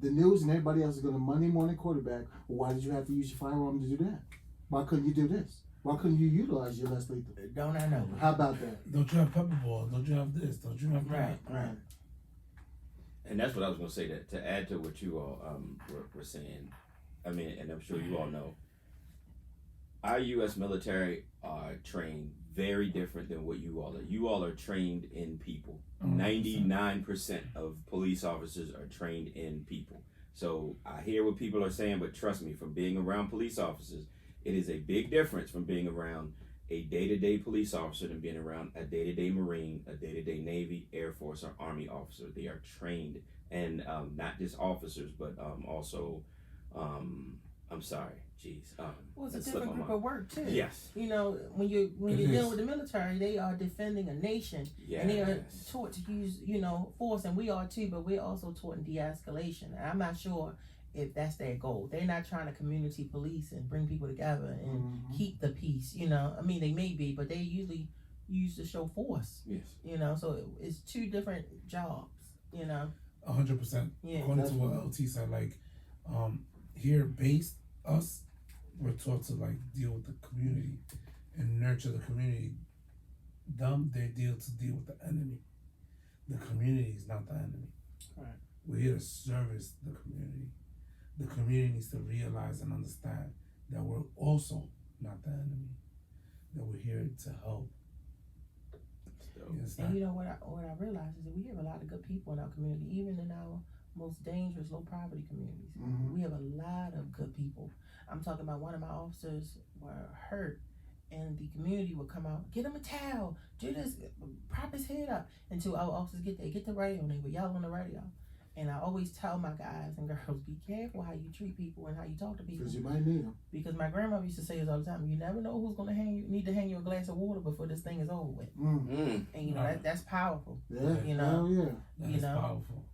the news and everybody else is going to Monday morning quarterback. Well, why did you have to use your firearm to do that? Why couldn't you do this? Why couldn't you utilize your less lethal? Don't I know? How about that? Don't you have pepper balls? Don't you have this? Don't you have that? Right. And that's what I was going to say, that to add to what you all were saying. I mean, and I'm sure you all know, our U.S. military are trained very different than what you all are. You all are trained in people. 99% of police officers are trained in people. So I hear what people are saying, but trust me, from being around police officers, it is a big difference from being around a day-to-day police officer than being around a day-to-day Marine, a day-to-day Navy, Air Force, or Army officer. They are trained, and not just officers, but also, I'm sorry, Well, it's a different group of work too. Yes. When you're dealing with the military, they are defending a nation, and they are taught to use force, and we are too. But we're also taught in de-escalation. And I'm not sure if that's their goal. They're not trying to community police and bring people together and keep the peace. I mean, they may be, but they usually use to show force. Yes. So it's two different jobs. 100%. Yeah. According to what LT said, here based us, we're taught to deal with the community and nurture the community. They deal with the enemy. The community is not the enemy. Right. We're here to service the community. The community needs to realize and understand that we're also not the enemy. That we're here to help. And what I realize is that we have a lot of good people in our community, even in our most dangerous low poverty communities. We have a lot of good people. I'm talking about one of my officers were hurt, and the community would come out, get him a towel, do this, prop his head up, until our officers get there, get the radio, and they would yell on the radio. And I always tell my guys and girls, be careful how you treat people and how you talk to people. Because you might need them. Because my grandmother used to say this all the time, you never know who's going to need to hang you a glass of water before this thing is over with. And that's powerful. Yeah. Hell yeah. That's powerful.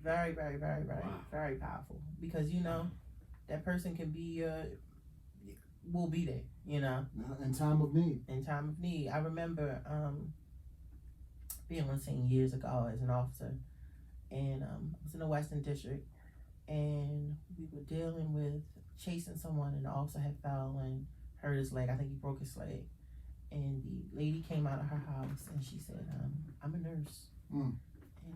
Very, very, very, very, very powerful. Because that person can be will be there, you know. In time of need. In time of need. I remember being on scene years ago as an officer, and I was in the Western District, and we were dealing with chasing someone, and the officer had fell and hurt his leg. I think he broke his leg. And the lady came out of her house, and she said, I'm a nurse. And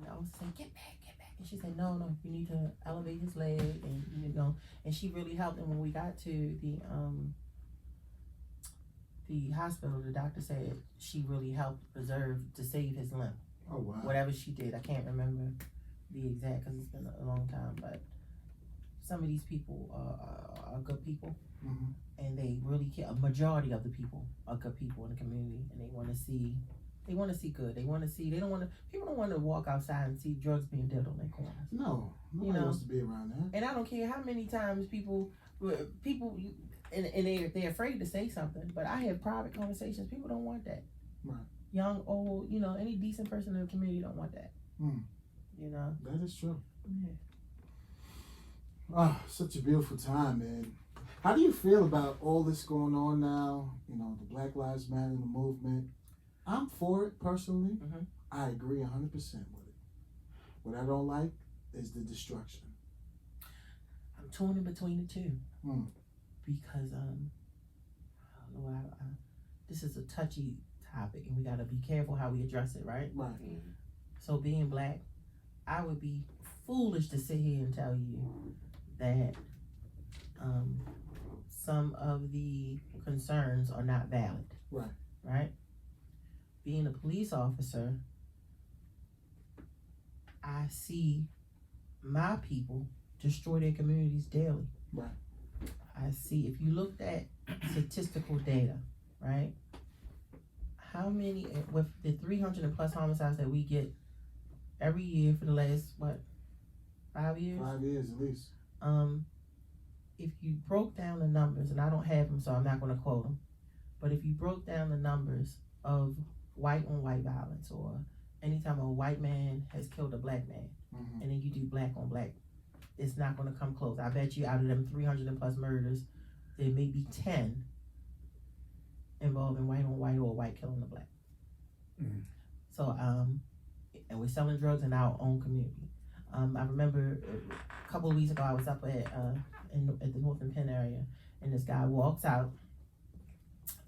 I was saying, get back. And she said, no, you need to elevate his leg, and and she really helped. And when we got to the hospital, the doctor said she really helped to save his limb. Oh, wow. Whatever she did, I can't remember the exact, because it's been a long time, but some of these people are good people, and they really care. A majority of the people are good people in the community, and they want to see good. People don't want to walk outside and see drugs being dealt on their corners. No, nobody wants to be around that. And I don't care how many times people, and they're afraid to say something, but I have private conversations. People don't want that. Right. Young, old, any decent person in the community don't want that. That is true. Yeah. Oh, such a beautiful time, man. How do you feel about all this going on now? The Black Lives Matter, the movement. I'm for it personally. I agree 100% with it. What I don't like is the destruction. I'm torn in between the two. Because this is a touchy topic, and we gotta be careful how we address it, right? Right. So being black, I would be foolish to sit here and tell you that some of the concerns are not valid. Right. Right? Being a police officer, I see my people destroy their communities daily. Right. I see, if you looked at statistical data, right? How many, with the 300 and plus homicides that we get every year for the last, 5 years? 5 years at least. If you broke down the numbers, and I don't have them, so I'm not going to quote them, but if you broke down the numbers of white on white violence, or anytime a white man has killed a black man, and then you do black on black, it's not going to come close. I bet you out of them 300 and plus murders, there may be 10 involving white on white, or white killing the black. So, and we're selling drugs in our own community. I remember a couple of weeks ago, I was up at the Northern Penn area, and this guy walks out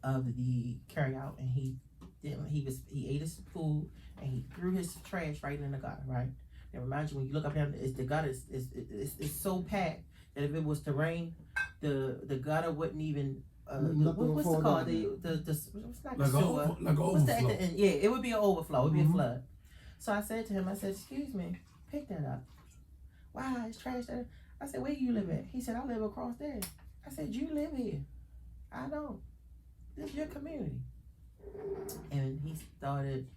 of the carryout, and he ate his food, and he threw his trash right in the gutter, right? It reminds you, when you look up there, the gutter is so packed that if it was to rain, the gutter wouldn't even what's it called? It's not the sewer. Like an overflow. Yeah, it would be an overflow. It would be a flood. So I said to him, excuse me, pick that up. Why? It's trash there. I said, where you live at? He said, I live across there. I said, you live here. I don't. This is your community. And he started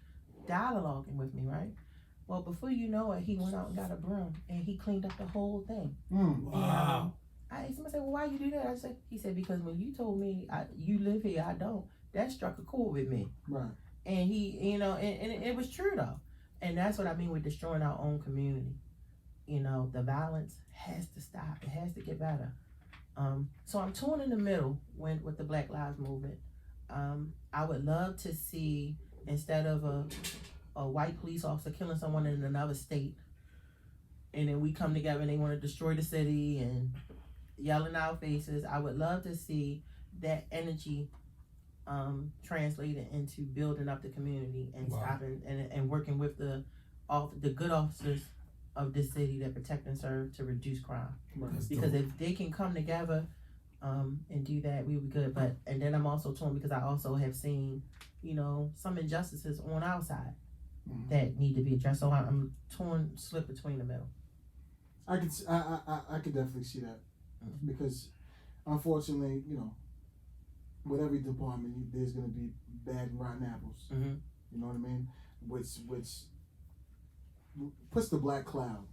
dialoguing with me, right? Well, before you know it, he went out and got a broom, and he cleaned up the whole thing. Wow. And somebody said, well, why you do that? He said, because when you told me you live here, I don't. That struck a chord with me. Right. And he, and it was true though. And that's what I mean with destroying our own community. The violence has to stop. It has to get better. So I'm torn in the middle with the Black Lives Movement. I would love to see, instead of a white police officer killing someone in another state, and then we come together and they want to destroy the city and yell in our faces, I would love to see that energy translated into building up the community and stopping and working with the good officers of this city that protect and serve to reduce crime. Right. Because if they can come together and do that, we would be good. And then I'm also torn because I also have seen, some injustices on our side that need to be addressed. So I'm torn, split between the middle. I could definitely see that, because unfortunately, with every department, there's gonna be bad and rotten apples. You know what I mean? Which puts the black cloud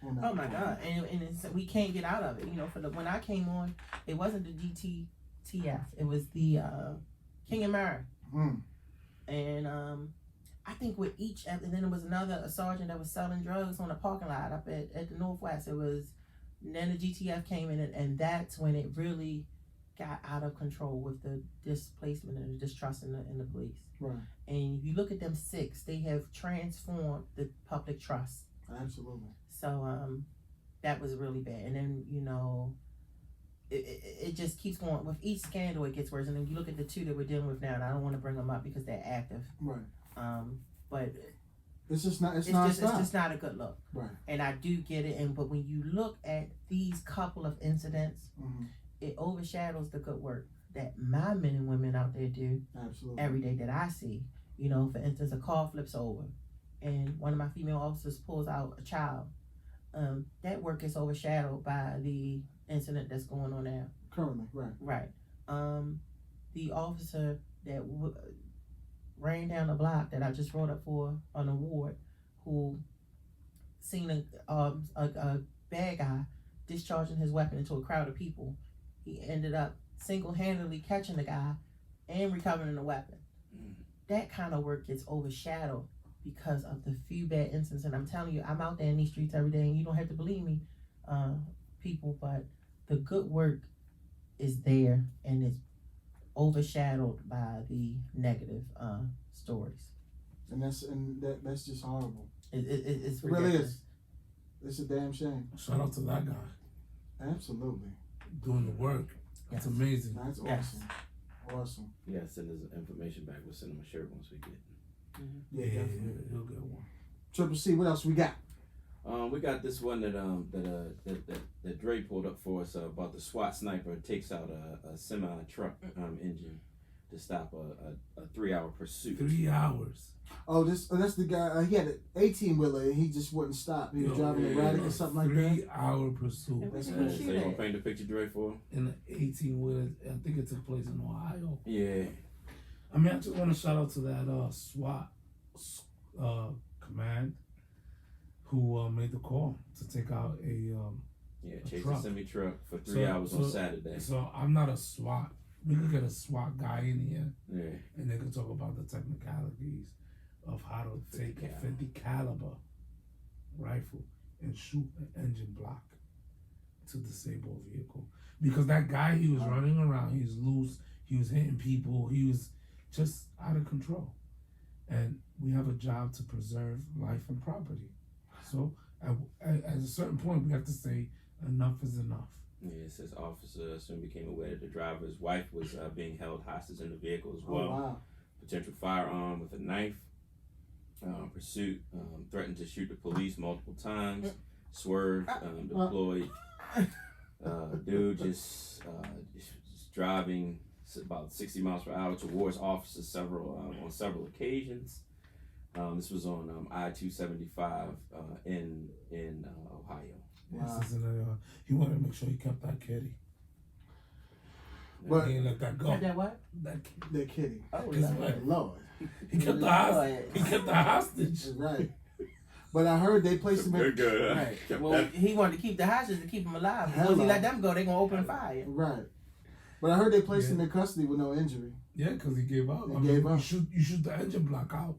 on that. Oh my God! And we can't get out of it. When I came on, it wasn't the GTTF. It was the King and Mary. And I think with each, and then there was a sergeant that was selling drugs on a parking lot up at the Northwest. And then the GTF came in, and that's when it really got out of control with the displacement and the distrust in the police. Right. And if you look at them 6, they have transformed the public trust. Absolutely. So that was really bad. And then, you know, it just keeps going. With each scandal, it gets worse. And then you look at the 2 that we're dealing with now, and I don't want to bring them up because they're active. Right. But it's just not. It's just not a good look. Right. And I do get it. But when you look at these couple of incidents, it overshadows the good work that my men and women out there do. Absolutely. Every day that I see. You know, for instance, a car flips over, and one of my female officers pulls out a child. That work is overshadowed by the incident that's going on now. Currently, right. Right. The officer that ran down the block that I just wrote up for an award, who seen a bad guy discharging his weapon into a crowd of people. He ended up single-handedly catching the guy and recovering the weapon. That kind of work gets overshadowed because of the few bad incidents. And I'm telling you, I'm out there in these streets every day, and you don't have to believe me, people, but the good work is there, and it's overshadowed by the negative stories. And that's just horrible. It's It really ridiculous. is. It's a damn shame. Shout out to that guy Absolutely. doing the work. That's Yes. amazing. That's Yes. awesome. Yeah, send his information back. We'll send him a shirt once we get it. Yeah, definitely. He'll get one. Triple C, what else we got? We got this one that Dre pulled up for us about the SWAT sniper takes out a semi truck engine to stop a 3-hour pursuit. 3 hours. Oh, that's the guy. He had an 18-wheeler and he just wouldn't stop. He was driving erratic or something like that. 3-hour pursuit. That's So crazy. you gonna paint the picture, Dre, for him? In the 18-wheeler. I think it took place in Ohio. Yeah. I mean, I just want to shout out to that SWAT command who made the call to take out a Chase truck. a semi truck for 3 hours on Saturday. So I'm not a SWAT. We could get a SWAT guy in here, Yeah. and they could talk about the technicalities of how to take a 50 caliber rifle and shoot an engine block to disable a vehicle. Because that guy, he was running around, he was loose, he was hitting people, he was just out of control. And we have a job to preserve life and property. So at a certain point, we have to say enough is enough. Yeah, it says officer soon became aware that the driver's wife was being held hostage in the vehicle as Oh, well. wow. Potential firearm with a knife. Pursuit, threatened to shoot the police multiple times. Swerved, deployed. Dude just driving about 60 miles per hour towards officers on several occasions. This was on I-275 in Ohio. Wow. Yes, he wanted to make sure he kept that kitty. But- He didn't let that go. That what? That kitty. They're kidding. Oh, His Lord. wife. Lord. He kept the hostage. He kept the hostage. Right. But I heard they placed him in. Good. Right. Well, he wanted to keep the hostages to keep them alive. Once he Hello. let them go, they gonna open fire. Right. But I heard they placed him in custody with no injury. Yeah, because he gave up. He gave up. You shoot the engine block out.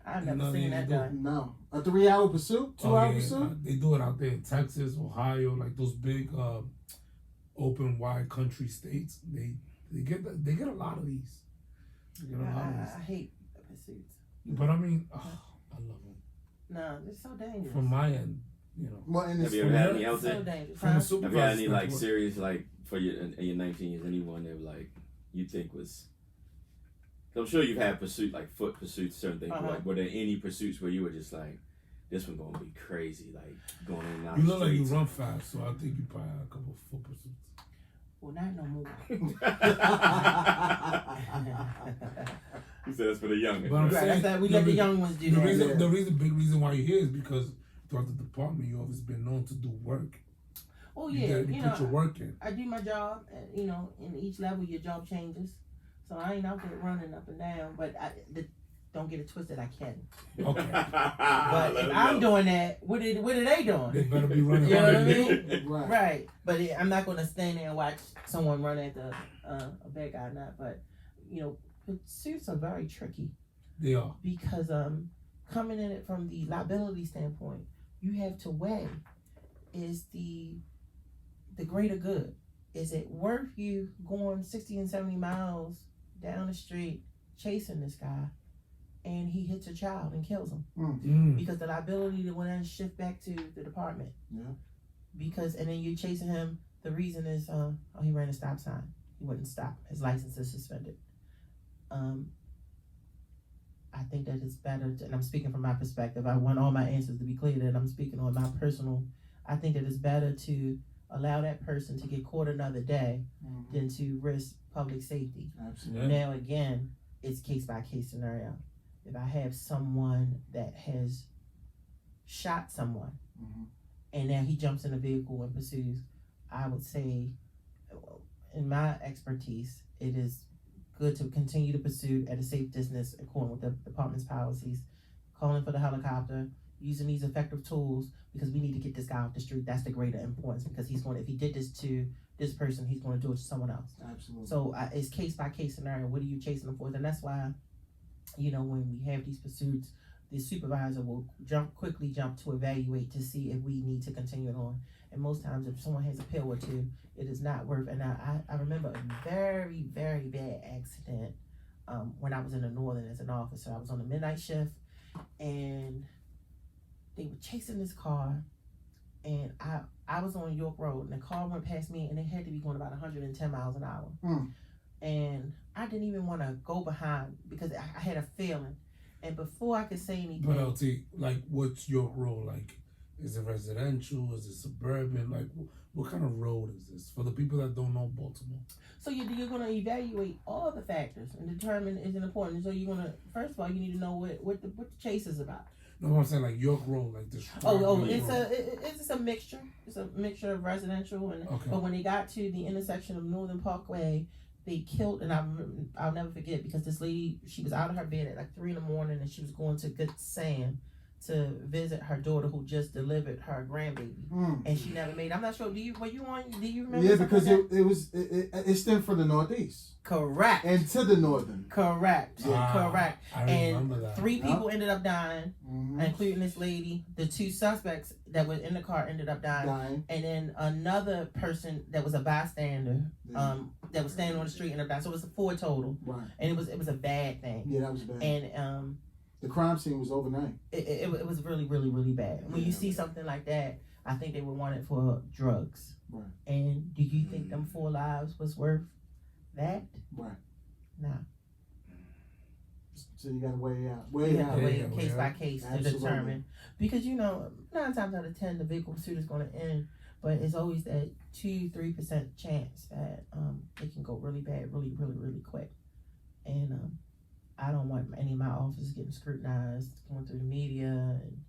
I've You know never what seen they that do? done. No. A 3-hour pursuit? 2-hour pursuit? They do it out there in Texas, Ohio, like those big open wide country states. They get a lot of these. They get a lot of I these. hate pursuits. But I mean, I love them. No, it's so dangerous. From my end, you know. Well, and Have it's you ever had any so LT? dangerous. From a Huh? supervisor. Have you had any like standpoint. serious like for your in your 19 years? Anyone that like you think was? 'Cause I'm sure you've had pursuit like foot pursuits, certain things. But, like, were there any pursuits where you were just like, this one gonna be crazy, like going in and out You the look like you streets? run fast, so I think you probably had a couple of foot pursuits. Well, not no more. He said that's for the young. But I'm Right, saying, that's that. We let the young ones do The that. reason, Yeah. big reason why you're here is because throughout the department, you've always been known to do work. Oh You yeah, gotta put your work in. I do my job. And, you know, in each level, your job changes. So I ain't out there running up and down. But don't get it twisted. I can. Okay. But if I'm doing that, what are they doing? They better be running. You know what I behind mean? you. Right. Right. But I'm not going to stand there and watch someone run at a bad guy or not. But, you know, pursuits are very tricky They are. because coming in it from the liability standpoint, you have to weigh is the greater good. is it worth you going 60 and 70 miles down the street chasing this guy, and he hits a child and kills him because the liability to then shift back to the department. Yeah. Because and then you're chasing him. The reason is he ran a stop sign. He wouldn't stop. His license is suspended. I think that it's better, and I'm speaking from my perspective. I want all my answers to be clear, that I'm speaking on my personal. I think that it's better to allow that person to get caught another day than to risk public safety. Absolutely. Now, again, it's case by case scenario. If I have someone that has shot someone and now he jumps in a vehicle and pursues, I would say, in my expertise, it is good to continue to pursue at a safe distance according with the department's policies, calling for the helicopter, using these effective tools, because we need to get this guy off the street. That's the greater importance, because he's going to, if he did this to this person, he's going to do it to someone else. Absolutely. So it's case by case scenario. What are you chasing them for? And that's why, when we have these pursuits, the supervisor will quickly jump to evaluate to see if we need to continue it on. And most times, if someone has a pill or two, it is not worth. And I remember a very, very bad accident when I was in the Northern as an officer. I was on the midnight shift, and they were chasing this car, and I was on York Road, and the car went past me, and it had to be going about 110 miles an hour. And I didn't even want to go behind because I had a feeling. And before I could say anything. But LT, like, what's your role? Like, is it residential? Is it suburban? Like, what kind of road is this for the people that don't know Baltimore? So you're going to evaluate all the factors and determine is it important. So you're going to, first of all, you need to know what the chase is about. No, what I'm saying, like, York Road, like this. It's a mixture. It's a mixture of residential and. Okay. But when they got to the intersection of Northern Parkway, they killed, and I'll never forget, because this lady, she was out of her bed at like 3 a.m, and she was going to Good Sam to visit her daughter who just delivered her grandbaby, and she never made. I'm not sure. Do you remember? Yeah, because it stemmed from the Northeast. Correct. And to the Northern. Correct. Correct. I remember that. 3 people ended up dying, including this lady. The 2 suspects that were in the car ended up dying. And then another person that was a bystander, that was standing on the street ended up dying. So it was 4 total. Right. And it was a bad thing. Yeah, that was bad. And the crime scene was overnight. It was really, really, really bad. When you see something like that, I think they would want it for drugs. Right. And do you think them 4 lives was worth that? Right. No. So you gotta weigh out. Weigh case by case to determine. Because 9 times out of 10 the vehicle pursuit is gonna end, but it's always that 2-3% chance that it can go really bad, really, really, really quick. And I don't want any of my officers getting scrutinized, going through the media and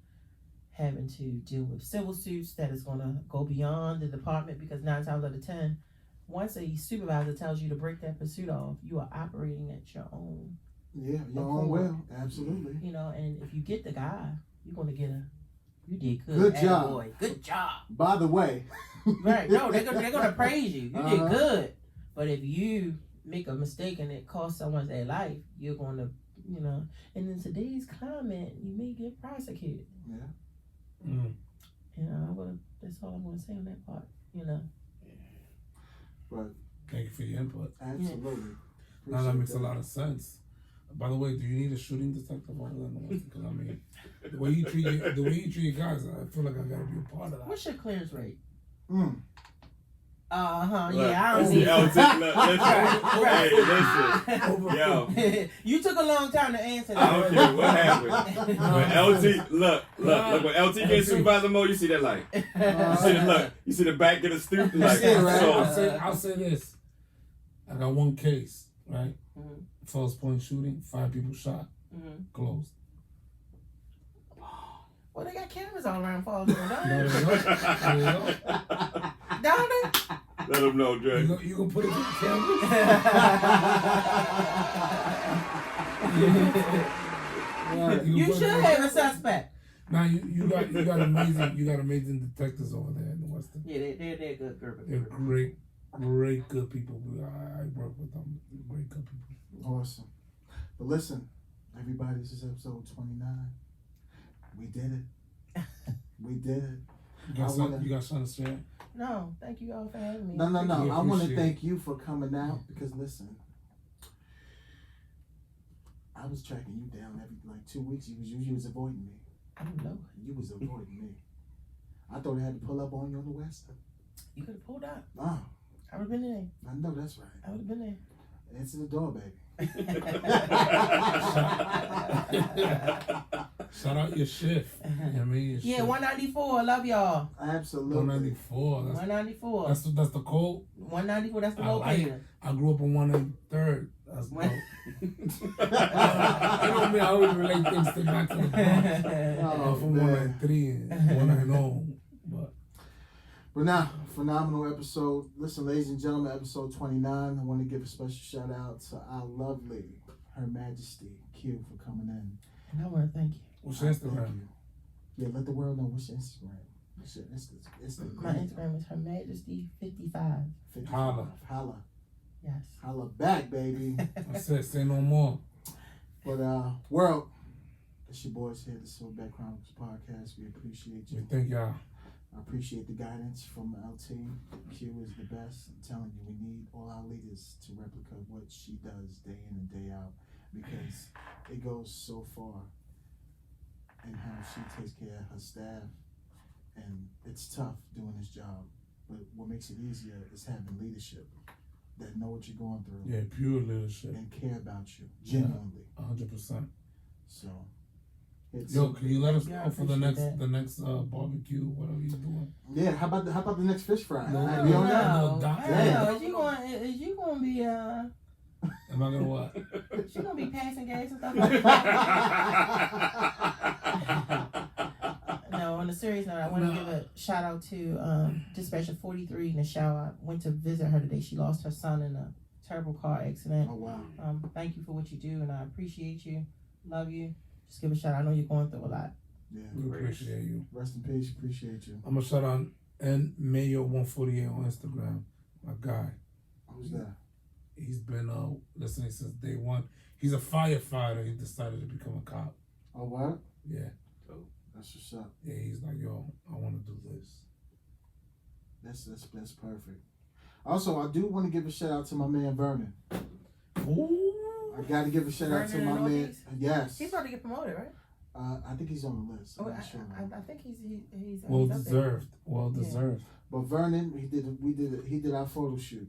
having to deal with civil suits that is going to go beyond the department, because 9 times out of 10, once a supervisor tells you to break that pursuit off, you are operating at your own. Yeah, your own will. Absolutely. And if you get the guy, you're going to get you did good. Good job. Boy. Good job. By the way. Right. No, they're going to praise you. You did good. But if you make a mistake and it costs someone their life, you're going to, and in today's climate, you may get prosecuted. Yeah. That's all I'm going to say on that part, But thank you for your input. Absolutely. Now that makes a lot of sense. By the way, do you need a shooting detective over there? Because the way you treat your guys, I feel like I gotta be a part of that. What's your clearance rate? Look, yeah, I don't need listen. Yo. You took a long time to answer that. I don't care what happened. When LT, look, when LT gets supervisor mode, you see that light. You see the back of the stoop, like, I'll say this. I got 1 case, right? False point shooting, 5 people shot, closed. Well, they got cameras all around Falls Point, don't they? Don't they? Let them know, Dre. You gonna put it on the camera? You should have a suspect. Now you got amazing detectives over there in the Western. Yeah, they're a good group. They're great good people. I work with them. Great good people. Awesome. But listen, everybody, this is episode 29. We did it. We did it. You got something to say? No, thank you all for having me. No. We I want to appreciate thank you for coming out because listen, I was tracking you down every 2 weeks. You was avoiding me. I don't know. You was avoiding me. I thought I had to pull up on you on the west. You could have pulled up. Oh, I would have been there. I know that's right. I would have been there. Answer the door, baby. Shout out your shift. You know what I mean? Yeah, 194. Love y'all. Absolutely. 194. 194. That's the code. 194. That's the I like locator. I grew up on 103rd. That's dope. One- I don't mean I always relate things to back to the Bronx. Oh, From man. 193 and 190. But now, phenomenal episode. Listen, ladies and gentlemen, episode 29. I want to give a special shout out to our lovely Her Majesty Q for coming in. And I want to thank you. What's your Thank Instagram? you. Yeah, let the world know what's your Instagram. What's your Instagram? My Instagram is Her Majesty 55. 55. Holla. Holla. Yes. Holla back, baby. I said, say no more. But world, it's your boys here, the Silverback Chronicles podcast. We appreciate We you. thank y'all. I appreciate the guidance from LT. Q is the best. I'm telling you, we need all our leaders to replicate what she does day in and day out because it goes so far in how she takes care of her staff. And it's tough doing this job. But what makes it easier is having leadership that know what you're going through Yeah, pure leadership. and care about you genuinely. 100%. So, it's Yo, can you let us Yeah, I know for the appreciate next barbecue, whatever you're doing? yeah. How about the next fish fry? No, Are no, we on no. that? No, doc- Is you gonna be Am I gonna what? she gonna be passing gas and stuff like that? No, on a serious note, I want to give a shout out to Dispatcher 43 in the shower. I went to visit her today. She lost her son in a terrible car accident. Oh wow. Thank you for what you do, and I appreciate you. Love you. Just give a shout out. I know you're going through a lot. Yeah. We appreciate you. Rest in peace. Appreciate you. I'm gonna shout out and Mayo148 on Instagram. My guy. Who's that? He's been listening since day one. He's a firefighter. He decided to become a cop. Oh what? Yeah. That's what's up. Yeah, he's like, yo, I want to do this. That's perfect. Also, I do want to give a shout out to my man Vernon. Ooh. I got to give a shout out to Vernon my in man. Northeast? Yes. He's about to get promoted, right? I think he's on the list. I'm Oh, not sure. I think he's Well he's up there. deserved. Well Yeah. deserved. But Vernon, he did our photo shoot.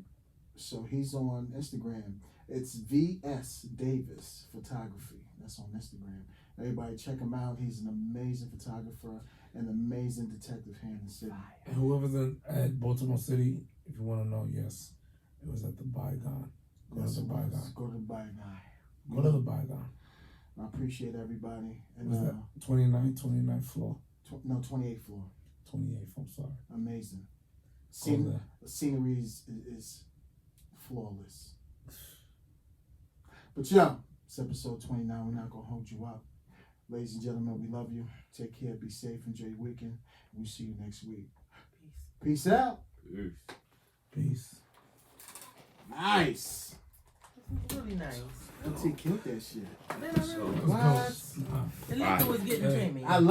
So he's on Instagram. It's VS Davis Photography. That's on Instagram. Everybody check him out. He's an amazing photographer, an amazing detective here in the city. And whoever's at Baltimore City, if you want to know, yes, it was at the Bygone. Go to Yes, the it was. Bygone. Go to the Bygone. Go to the Bygone. I appreciate everybody. And Was that 29th floor? 28th floor. 28th, I'm sorry. Amazing. Go there. The scenery is flawless. But yeah, it's episode 29. We're not gonna hold you up. Ladies and gentlemen, we love you. Take care, be safe, enjoy your weekend. We'll see you next week. Peace. Peace out. Peace. Nice. This is really nice. LT killed that shit. Then I really- Let's What? go. Nah. The liquor was getting to me. I love